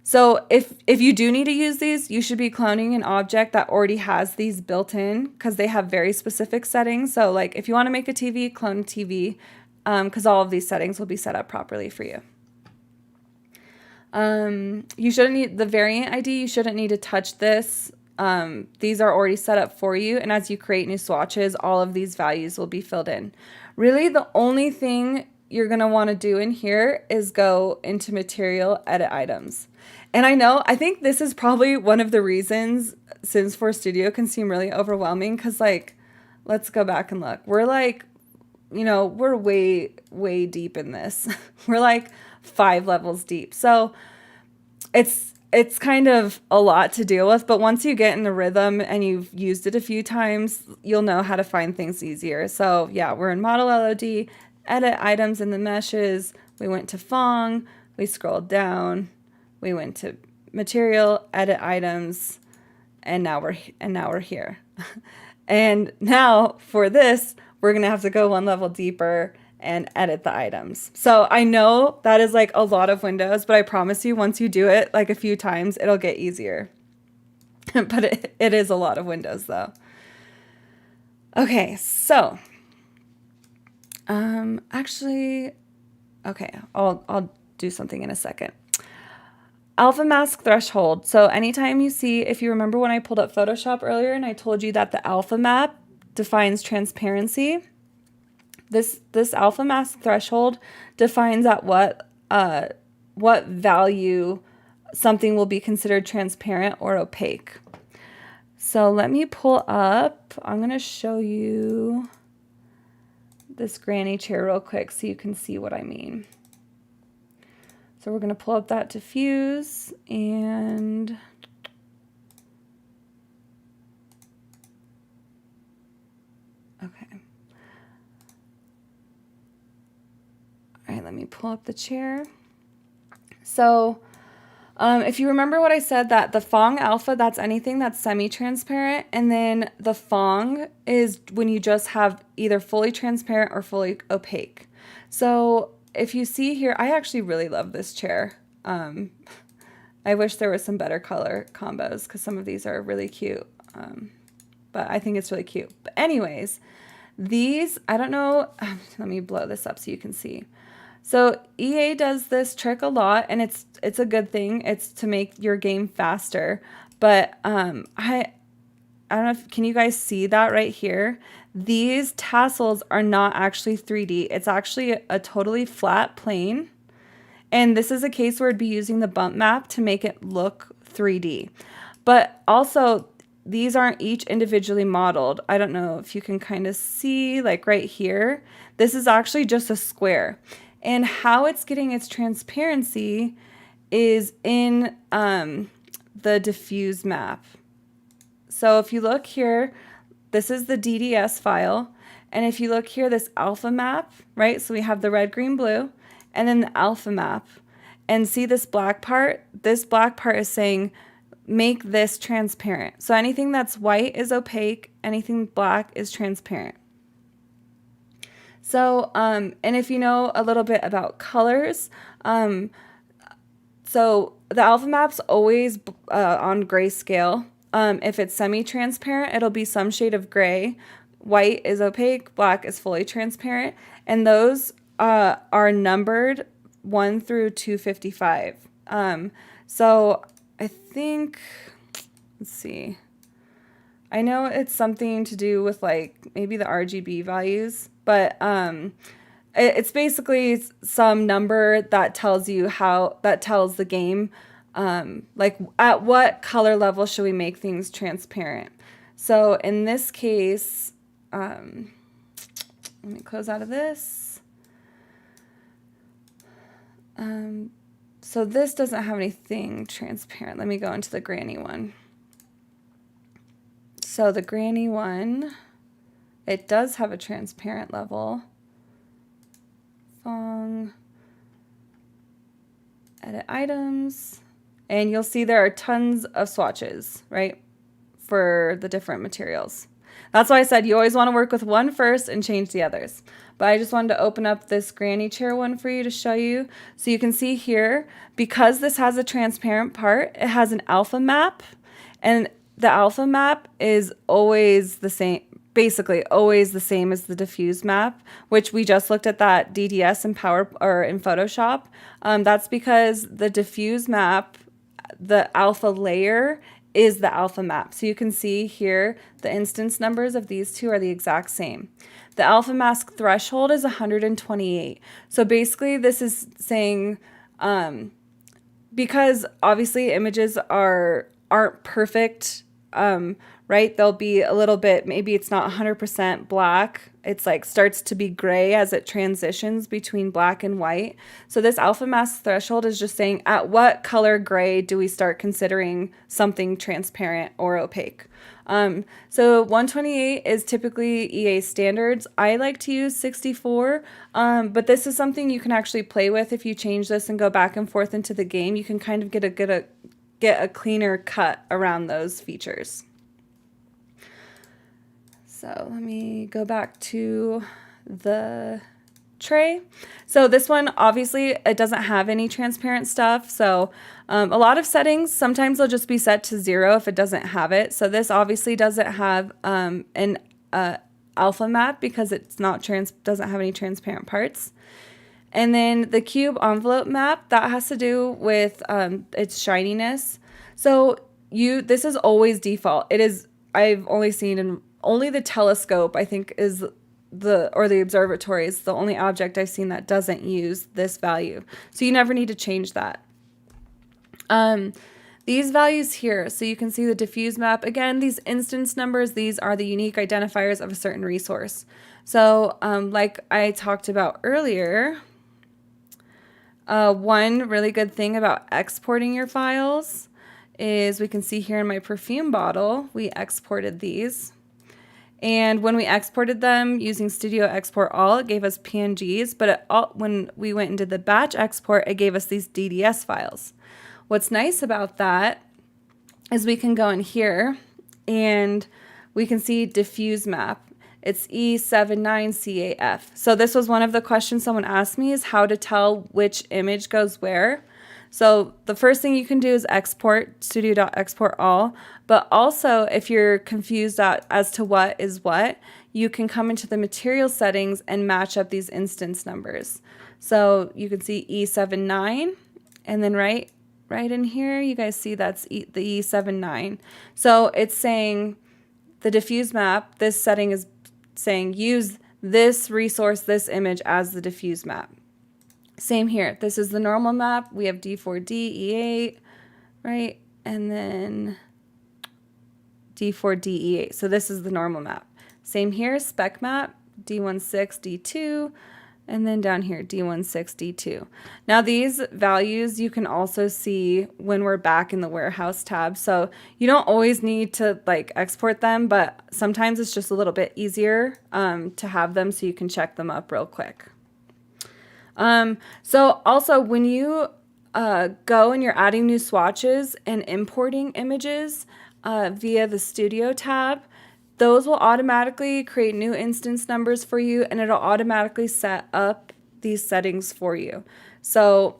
So if you do need to use these, you should be cloning an object that already has these built in, because they have very specific settings. So like if you want to make a TV, clone a TV, because all of these settings will be set up properly for you. You shouldn't need the variant ID. You shouldn't need to touch this. These are already set up for you. And as you create new swatches, all of these values will be filled in. Really, the only thing you're going to want to do in here is go into material, edit items. And I think this is probably one of the reasons Sims 4 Studio can seem really overwhelming, because like, let's go back and look. We're like, we're way deep in this. We're like 5 levels deep. So it's kind of a lot to deal with, but once you get in the rhythm and you've used it a few times, you'll know how to find things easier. So yeah, we're in model LOD, edit items in the meshes. We went to Fong, we scrolled down, we went to material, edit items, and now we're here. And now for this, we're going to have to go one level deeper and edit the items. So I know that is like a lot of windows, but I promise you, once you do it like a few times, it'll get easier. But it is a lot of windows though. Okay, so actually, okay, I'll do something in a second. Alpha mask threshold. So anytime you see, if you remember when I pulled up Photoshop earlier and I told you that the alpha map defines transparency, this alpha mask threshold defines at what value something will be considered transparent or opaque. So let me pull up, I'm going to show you this granny chair real quick so you can see what I mean. So we're going to pull up that diffuse and okay. All right, let me pull up the chair. So if you remember what I said, that the Fong alpha, that's anything that's semi-transparent, and then the Fong is when you just have either fully transparent or fully opaque. So if you see here, I actually really love this chair. I wish there was some better color combos because some of these are really cute, but I think it's really cute. But anyways, these, I don't know, let me blow this up so you can see. So EA does this trick a lot, and it's a good thing. It's to make your game faster. But I don't know if, can you guys see that right here? These tassels are not actually 3D. It's actually a totally flat plane. And this is a case where it'd be using the bump map to make it look 3D. But also, these aren't each individually modeled. I don't know if you can kind of see, like right here. This is actually just a square. And how it's getting its transparency is in the diffuse map. So if you look here, this is the DDS file. And if you look here, this alpha map, right? So we have the red, green, blue, and then the alpha map. And see this black part? This black part is saying, make this transparent. So anything that's white is opaque, anything black is transparent. So, and if you know a little bit about colors, so the alpha map's always on grayscale. If it's semi-transparent, it'll be some shade of gray. White is opaque, black is fully transparent, and those are numbered 1 through 255. So I think, let's see. I know it's something to do with like maybe the RGB values, but it's basically some number that tells you that tells the game like at what color level should we make things transparent. So in this case, let me close out of this. So this doesn't have anything transparent. Let me go into the granny one. So the granny one, it does have a transparent level. Fong, edit items, and you'll see there are tons of swatches, right, for the different materials. That's why I said you always want to work with one first and change the others. But I just wanted to open up this granny chair one for you to show you. So you can see here, because this has a transparent part, it has an alpha map, and the alpha map is always the same, basically always the same as the diffuse map, which we just looked at that DDS in in Photoshop. That's because the diffuse map, the alpha layer is the alpha map. So you can see here the instance numbers of these two are the exact same. The alpha mask threshold is 128. So basically this is saying, because obviously images aren't perfect, right? They'll be a little bit, maybe it's not 100% black. It's like starts to be gray as it transitions between black and white. So this alpha mask threshold is just saying at what color gray do we start considering something transparent or opaque. So 128 is typically EA standards. I like to use 64, but this is something you can actually play with. If you change this and go back and forth into the game, you can kind of get a cleaner cut around those features. So let me go back to the tray. So this one, obviously, it doesn't have any transparent stuff. So a lot of settings, sometimes they'll just be set to 0 if it doesn't have it. So this obviously doesn't have an alpha map because it's not doesn't have any transparent parts. And then the cube envelope map, that has to do with its shininess. So this is always default. It is, I've only seen in only the telescope, I think, is or the observatory is the only object I've seen that doesn't use this value. So you never need to change that. These values here, so you can see the diffuse map. Again, these instance numbers, these are the unique identifiers of a certain resource. So like I talked about earlier, one really good thing about exporting your files is we can see here in my perfume bottle, we exported these. And when we exported them using Studio Export All, it gave us PNGs, but when we went and did the batch export, it gave us these DDS files. What's nice about that is we can go in here and we can see diffuse map. It's E79CAF. So this was one of the questions someone asked me, is how to tell which image goes where. So the first thing you can do is export studio.export all, but also if you're confused as to what is what, you can come into the material settings and match up these instance numbers. So you can see E79, and then right in here, you guys see that's the E79. So it's saying the diffuse map, this setting is saying use this resource, this image as the diffuse map. Same here. This is the normal map. We have D4D, E8, right? And then D4D, E8. So this is the normal map. Same here, spec map, D16, D2, and then down here, D16, D2. Now these values you can also see when we're back in the warehouse tab. So you don't always need to like export them, but sometimes it's just a little bit easier to have them so you can check them up real quick. So also when you go and you're adding new swatches and importing images via the Studio tab, those will automatically create new instance numbers for you, and it'll automatically set up these settings for you. So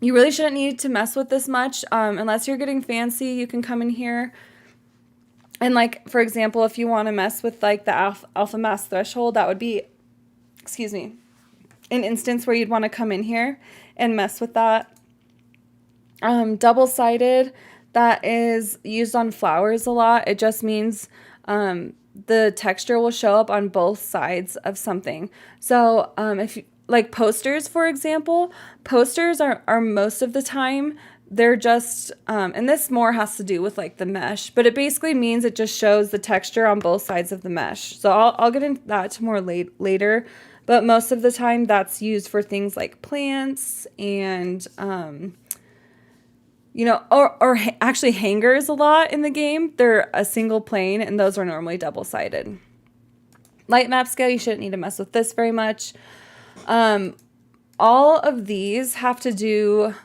you really shouldn't need to mess with this much unless you're getting fancy. You can come in here and, like, for example, if you want to mess with like the alpha mask threshold, that would be, excuse me, an instance where you'd want to come in here and mess with that. Double-sided, that is used on flowers a lot. It just means the texture will show up on both sides of something. So if you, like posters, for example, posters are most of the time, they're just, and this more has to do with like the mesh, but it basically means it just shows the texture on both sides of the mesh. So I'll get into that more later. But most of the time that's used for things like plants and, you know, or actually hangers a lot in the game. They're a single plane, and those are normally double-sided. Light map scale, you shouldn't need to mess with this very much. All of these have to do,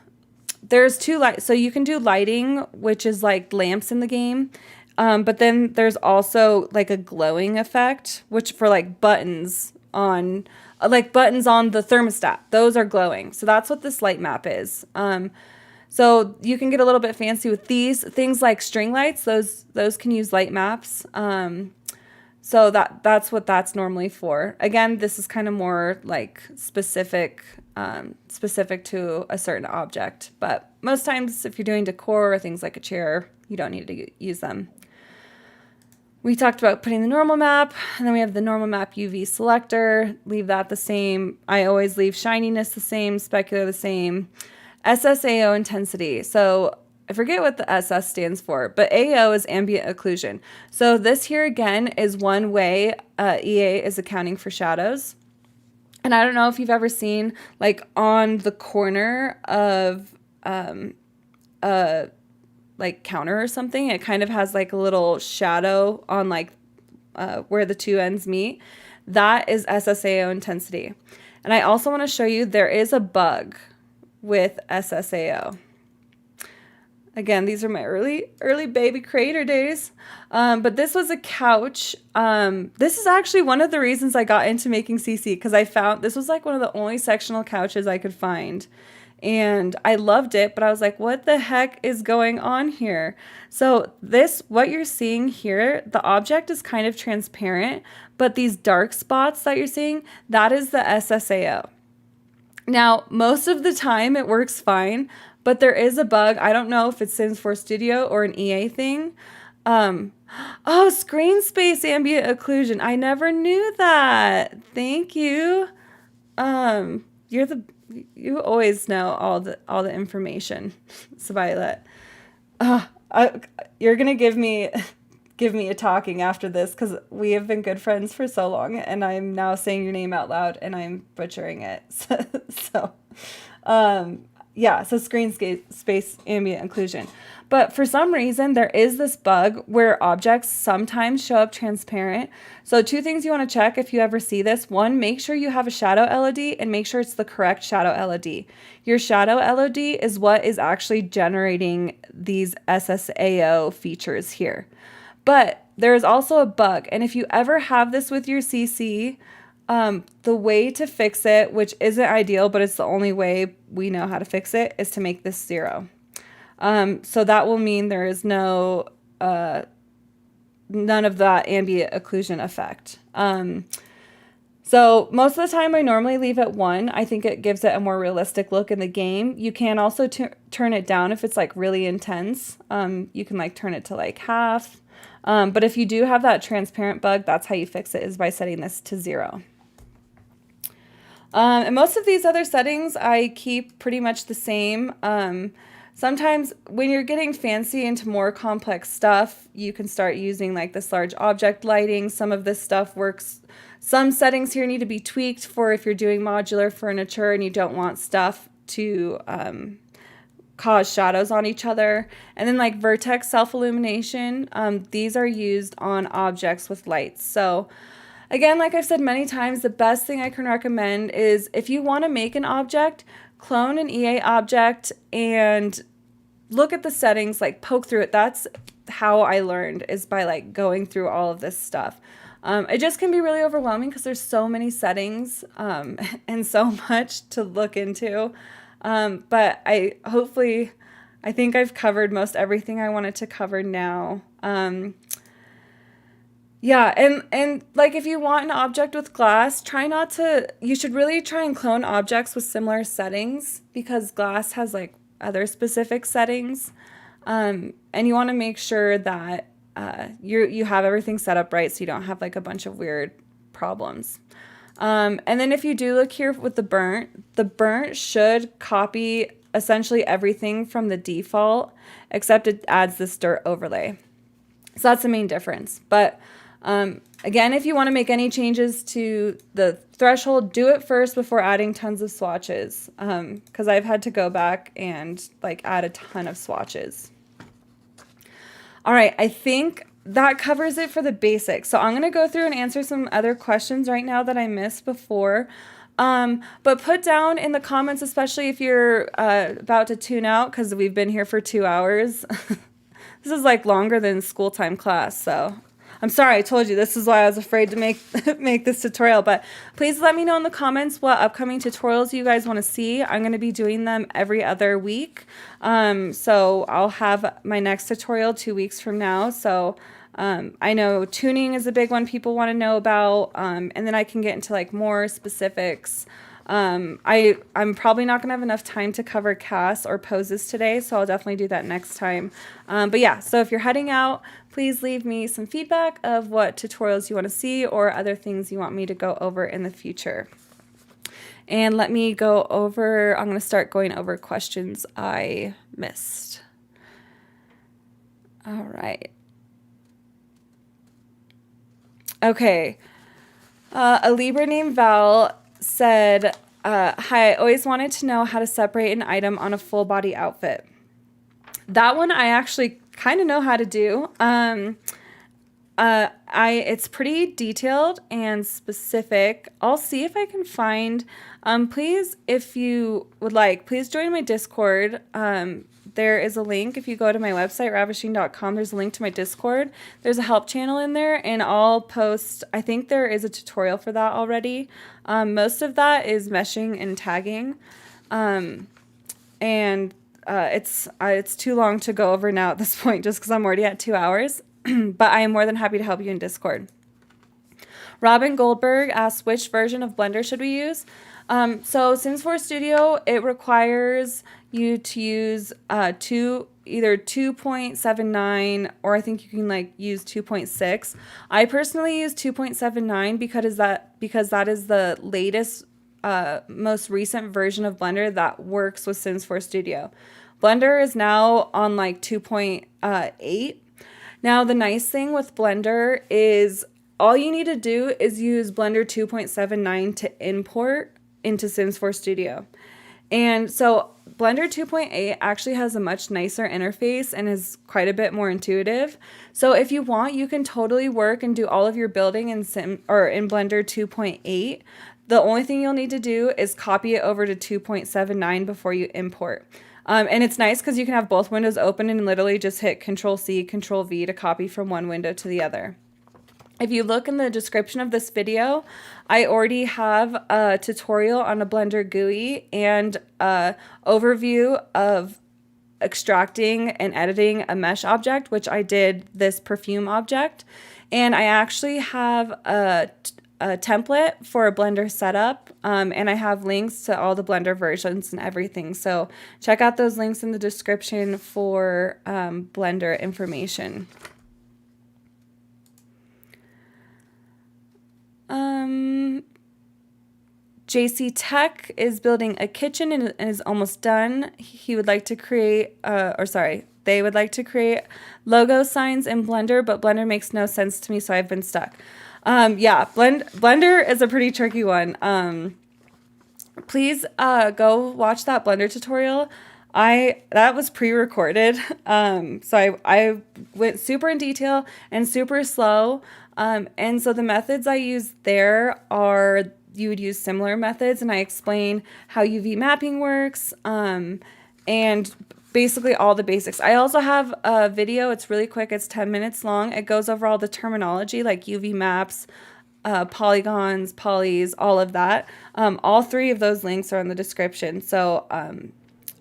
there's two light, so you can do lighting, which is like lamps in the game. But then there's also like a glowing effect, which for like buttons on the thermostat, those are glowing. So that's what this light map is. So you can get a little bit fancy with these things like string lights. Those can use light maps. So that's what that's normally for. Again, this is kind of more like specific to a certain object. But most times if you're doing decor or things like a chair, you don't need to use them. We talked about putting the normal map, and then we have the normal map UV selector. Leave that the same. I always leave shininess the same, specular the same. SSAO intensity. So I forget what the SS stands for, but AO is ambient occlusion. So this here again is one way EA is accounting for shadows. And I don't know if you've ever seen like on the corner of like counter or something, it kind of has like a little shadow on like where the two ends meet. That is SSAO intensity. And I also want to show you there is a bug with SSAO. Again, these are my early baby creator days. But this was a couch. This is actually one of the reasons I got into making CC, because I found this was like one of the only sectional couches I could find. And I loved it, but I was like, what the heck is going on here? So what you're seeing here, the object is kind of transparent, but these dark spots that you're seeing, that is the SSAO. Now, most of the time it works fine, but there is a bug. I don't know if it's Sims 4 Studio or an EA thing. Oh, screen space ambient occlusion. I never knew that. Thank you. You always know all the information, Violet. You're gonna give me a talking after this, because we have been good friends for so long, and I'm now saying your name out loud and I'm butchering it. So screen space ambient occlusion. But for some reason, there is this bug where objects sometimes show up transparent. So 2 things you want to check if you ever see this. 1, make sure you have a shadow LOD and make sure it's the correct shadow LOD. Your shadow LOD is what is actually generating these SSAO features here. But there is also a bug. And if you ever have this with your CC, the way to fix it, which isn't ideal, but it's the only way we know how to fix it, is to make this 0. So that will mean there is none of that ambient occlusion effect. So most of the time I normally leave it 1. I think it gives it a more realistic look in the game. You can also turn it down if it's like really intense. You can like turn it to like half. But if you do have that transparent bug, that's how you fix it, is by setting this to 0. And most of these other settings I keep pretty much the same. Sometimes when you're getting fancy into more complex stuff, you can start using like this large object lighting. Some of this stuff works. Some settings here need to be tweaked for if you're doing modular furniture and you don't want stuff to cause shadows on each other. And then like vertex self-illumination, these are used on objects with lights. So again, like I've said many times, the best thing I can recommend is if you want to make an object, clone an EA object and look at the settings, like poke through it. That's how I learned, is by like going through all of this stuff. It just can be really overwhelming because there's so many settings and so much to look into. But I think I've covered most everything I wanted to cover now. Yeah, and like if you want an object with glass, you should really try and clone objects with similar settings, because glass has like other specific settings. And you want to make sure that you have everything set up right so you don't have like a bunch of weird problems. And then if you do look here with the burnt should copy essentially everything from the default, except it adds this dirt overlay. So that's the main difference. But again, if you want to make any changes to the threshold, do it first before adding tons of swatches, because I've had to go back and like add a ton of swatches. All right, I think that covers it for the basics. So I'm going to go through and answer some other questions right now that I missed before. But put down in the comments, especially if you're about to tune out, because we've been here for 2 hours. This is like longer than school time class, so I'm sorry, I told you this is why I was afraid to make this tutorial. But please let me know in the comments what upcoming tutorials you guys want to see. I'm going to be doing them every other week. So I'll have my next tutorial 2 weeks from now. So I know tuning is a big one people want to know about, and then I can get into like more specifics. I'm probably not gonna have enough time to cover casts or poses today, so I'll definitely do that next time. But yeah, so if you're heading out, please leave me some feedback of what tutorials you want to see or other things you want me to go over in the future. And let me go over, I'm going to start going over questions I missed. All right. Okay. A Libra named Val said, hi, I always wanted to know how to separate an item on a full body outfit. That one I actually kind of know how to do. It's pretty detailed and specific. I'll see if I can find, please, if you would like, please join my Discord. There is a link. If you go to my website, ravishing.com, there's a link to my Discord. There's a help channel in there, and I'll post, I think there is a tutorial for that already. Most of that is meshing and tagging. It's too long to go over now at this point, just because I'm already at 2 hours. But I am more than happy to help you in Discord. Robin Goldberg asked, which version of Blender should we use? So Sims 4 Studio, it requires you to use either 2.79 or I think you can like use 2.6. I personally use 2.79 because that is the latest, most recent version of Blender that works with Sims 4 Studio. Blender is now on like 2.8. Now, the nice thing with Blender is all you need to do is use Blender 2.79 to import into Sims 4 Studio. And so Blender 2.8 actually has a much nicer interface and is quite a bit more intuitive. So if you want, you can totally work and do all of your building in Blender 2.8. The only thing you'll need to do is copy it over to 2.79 before you import. And it's nice because you can have both windows open and literally just hit Control-C, Control-V to copy from one window to the other. If you look in the description of this video, I already have a tutorial on a Blender GUI and an overview of extracting and editing a mesh object, which I did this perfume object. And I actually have a template for a Blender setup, and I have links to all the Blender versions and everything. So check out those links in the description for Blender information. JC Tech is building a kitchen and is almost done. He would like to create, they would like to create logo signs in Blender, but Blender makes no sense to me, so I've been stuck. Blender is a pretty tricky one. Please go watch that Blender tutorial. That was pre-recorded, so I went super in detail and super slow. And so the methods I use there are, you would use similar methods, and I explain how UV mapping works, and basically all the basics. I also have a video, it's really quick, it's 10 minutes long. It goes over all the terminology like UV maps, polygons, polys, all of that. All three of those links are in the description. So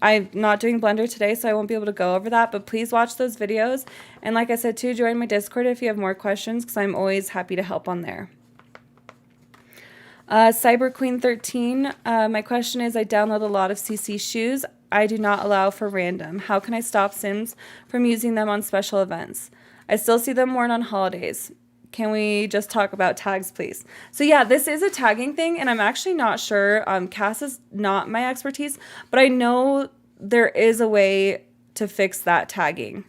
I'm not doing Blender today, so I won't be able to go over that, but please watch those videos. And like I said too, join my Discord if you have more questions, because I'm always happy to help on there. Cyber Queen 13, my question is, I download a lot of CC shoes. I do not allow for random. How can I stop Sims from using them on special events? I still see them worn on holidays. Can we just talk about tags, please? So yeah, this is a tagging thing, and I'm actually not sure. CAS is not my expertise, but I know there is a way to fix that tagging.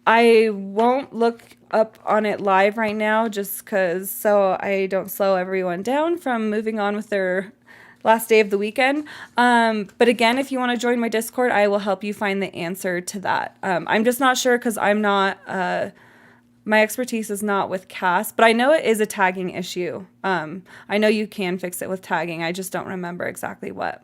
I won't look up on it live right now just because so I don't slow everyone down from moving on with their last day of the weekend. But again, if you want to join my Discord, I will help you find the answer to that. I'm just not sure because I'm not, my expertise is not with CAS, but I know it is a tagging issue. I know you can fix it with tagging. I just don't remember exactly what.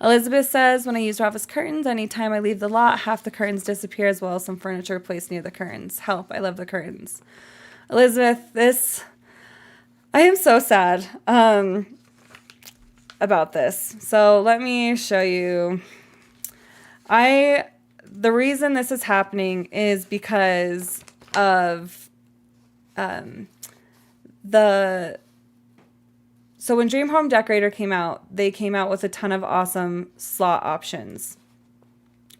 Elizabeth says, when I use Rafa's curtains, anytime I leave the lot, half the curtains disappear as well as some furniture placed near the curtains. Help, I love the curtains. Elizabeth, I am so sad about this. So let me show you. the reason this is happening is because of so when Dream Home Decorator came out, they came out with a ton of awesome slot options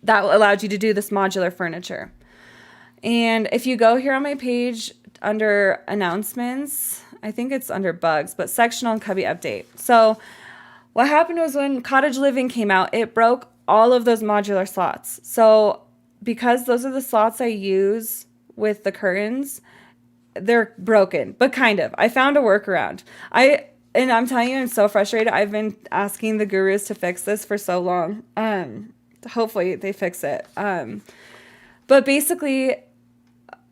that allowed you to do this modular furniture. And if you go here on my page under announcements, I think it's under bugs, but sectional and cubby update. So what happened was when Cottage Living came out, it broke all of those modular slots. So because those are the slots I use with the curtains, they're broken, but kind of. I found a workaround. And I'm telling you, I'm so frustrated. I've been asking the gurus to fix this for so long. Hopefully they fix it. But basically,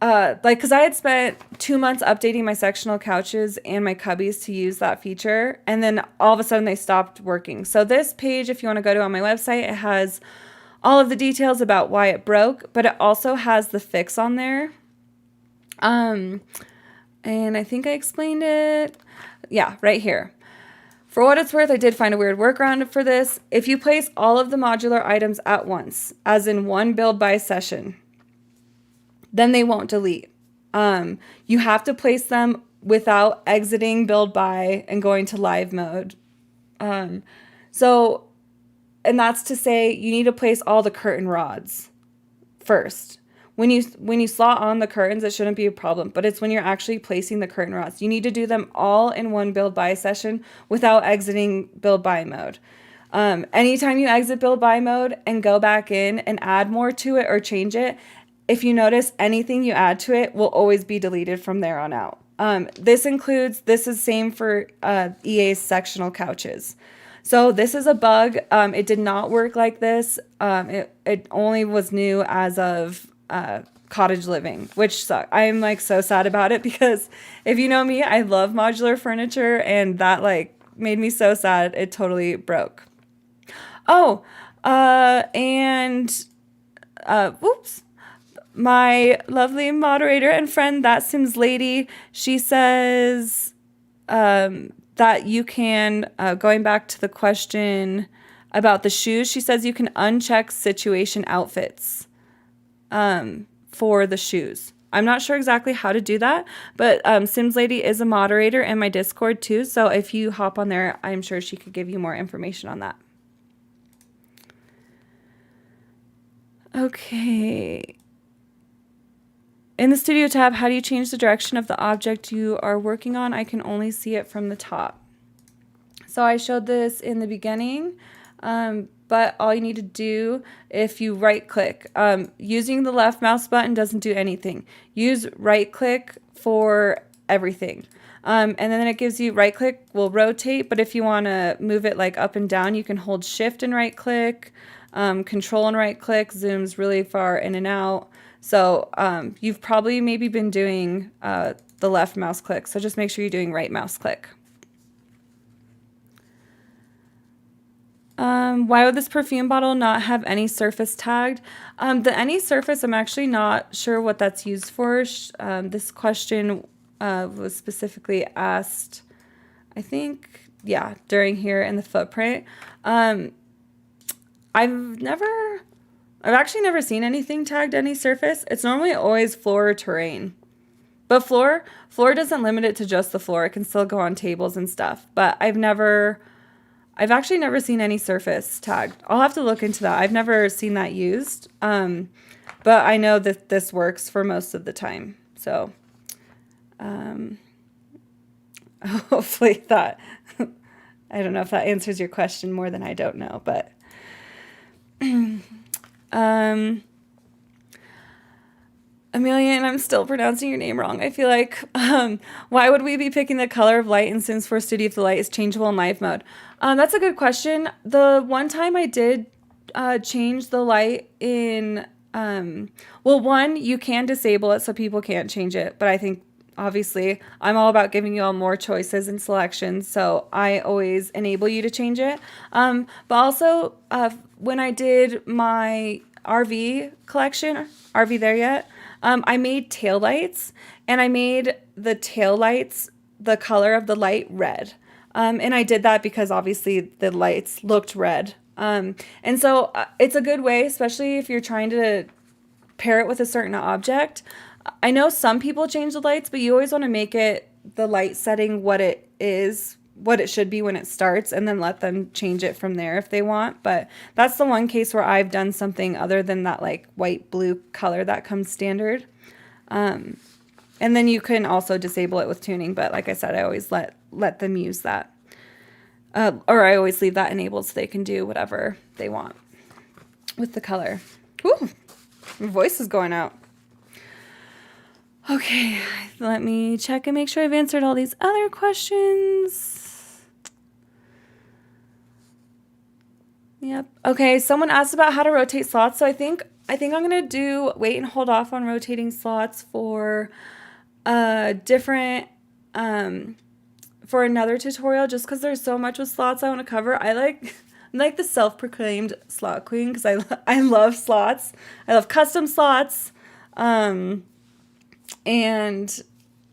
because I had spent 2 months updating my sectional couches and my cubbies to use that feature, and then all of a sudden they stopped working. So this page, if you want to go to on my website, it has all of the details about why it broke, but it also has the fix on there. And I think I explained it. Yeah, right here. For what it's worth, I did find a weird workaround for this. If you place all of the modular items at once, as in one build buy session, then they won't delete. You have to place them without exiting build buy and going to live mode. And that's to say you need to place all the curtain rods first. When you slot on the curtains, it shouldn't be a problem, but it's when you're actually placing the curtain rods. You need to do them all in one build buy session without exiting build buy mode. Anytime you exit build buy mode and go back in and add more to it or change it, if you notice anything you add to it will always be deleted from there on out. This is same for EA's sectional couches. So this is a bug. It did not work like this. It only was new as of Cottage Living, which sucks. I'm like so sad about it because if you know me, I love modular furniture, and that like made me so sad. It totally broke. Oh, whoops. My lovely moderator and friend, That Sims Lady, she says that you can, going back to the question about the shoes, she says you can uncheck situation outfits for the shoes. I'm not sure exactly how to do that, but Sims Lady is a moderator in my Discord too, so if you hop on there, I'm sure she could give you more information on that. Okay. In the Studio tab, how do you change the direction of the object you are working on? I can only see it from the top. So I showed this in the beginning, but all you need to do, if you right click, using the left mouse button doesn't do anything. Use right click for everything. And then it gives you right click will rotate, but if you want to move it like up and down, you can hold shift and right click, control and right click, zooms really far in and out. So you've probably maybe been doing the left mouse click, so just make sure you're doing right mouse click. Why would this perfume bottle not have any surface tagged? The any surface, I'm actually not sure what that's used for. This question was specifically asked, I think, yeah, during here in the footprint. I've actually never seen anything tagged any surface. It's normally always floor or terrain. But floor doesn't limit it to just the floor. It can still go on tables and stuff. But I've actually never seen any surface tagged. I'll have to look into that. I've never seen that used. But I know that this works for most of the time. So hopefully that, I don't know if that answers your question more than I don't know, but Amelia, and I'm still pronouncing your name wrong, I feel like. Why would we be picking the color of light in Sims 4 Studio if the light is changeable in live mode? That's a good question. The one time I did change the light in, well, one, you can disable it so people can't change it, but I think obviously I'm all about giving you all more choices and selections, so I always enable you to change it. But also, when I did my RV collection, RV There Yet, I made taillights, and I made the taillights, the color of the light, red. And I did that because obviously the lights looked red. And so it's a good way, especially if you're trying to pair it with a certain object. I know some people change the lights, but you always want to make it the light setting what it is, what it should be when it starts, and then let them change it from there if they want. But that's the one case where I've done something other than that like white blue color that comes standard. And then you can also disable it with tuning, but like I said, I always let them use that. Or I always leave that enabled so they can do whatever they want with the color. Whew, my voice is going out. Okay, let me check and make sure I've answered all these other questions. Yep. Okay, someone asked about how to rotate slots. So I think I'm going to wait and hold off on rotating slots for different for another tutorial, just because there's so much with slots I want to cover. I'm like the self-proclaimed slot queen because I love slots. I love custom slots. And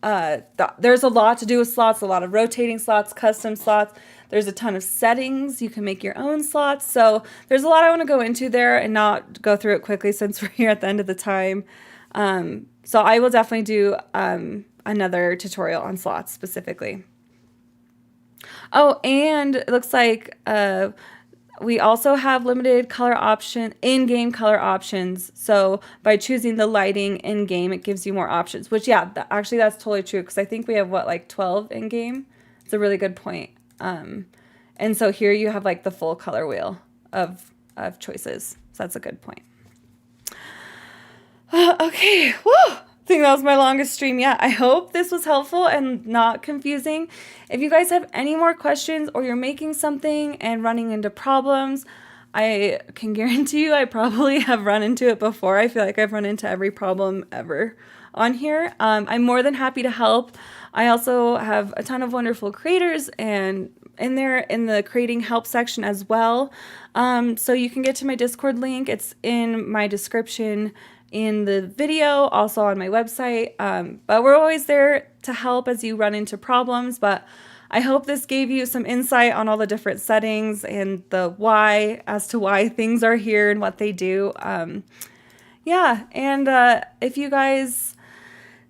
there's a lot to do with slots, a lot of rotating slots, custom slots. There's a ton of settings. You can make your own slots. So there's a lot I want to go into there and not go through it quickly since we're here at the end of the time. So I will definitely do another tutorial on slots specifically. Oh, and it looks like we also have limited color option, in-game color options. So by choosing the lighting in-game, it gives you more options, which, yeah, actually that's totally true. Because I think we have, what, like 12 in-game? It's a really good point. And so here you have like the full color wheel of choices. So that's a good point. Okay. Woo! I think that was my longest stream yet. I hope this was helpful and not confusing. If you guys have any more questions or you're making something and running into problems, I can guarantee you I probably have run into it before. I feel like I've run into every problem ever on here. I'm more than happy to help. I also have a ton of wonderful creators and in the creating help section as well. So you can get to my Discord link. It's in my description in the video, also on my website. But we're always there to help as you run into problems. But I hope this gave you some insight on all the different settings and the why, as to why things are here and what they do. Yeah, and if you guys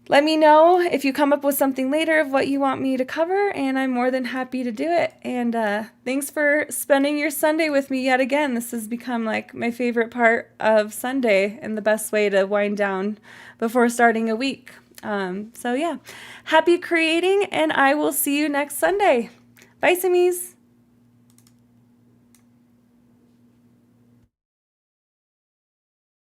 let me know if you come up with something later of what you want me to cover, and I'm more than happy to do it. And thanks for spending your Sunday with me yet again. This has become like my favorite part of Sunday and the best way to wind down before starting a week. So yeah, happy creating, and I will see you next Sunday. Bye, Simmies.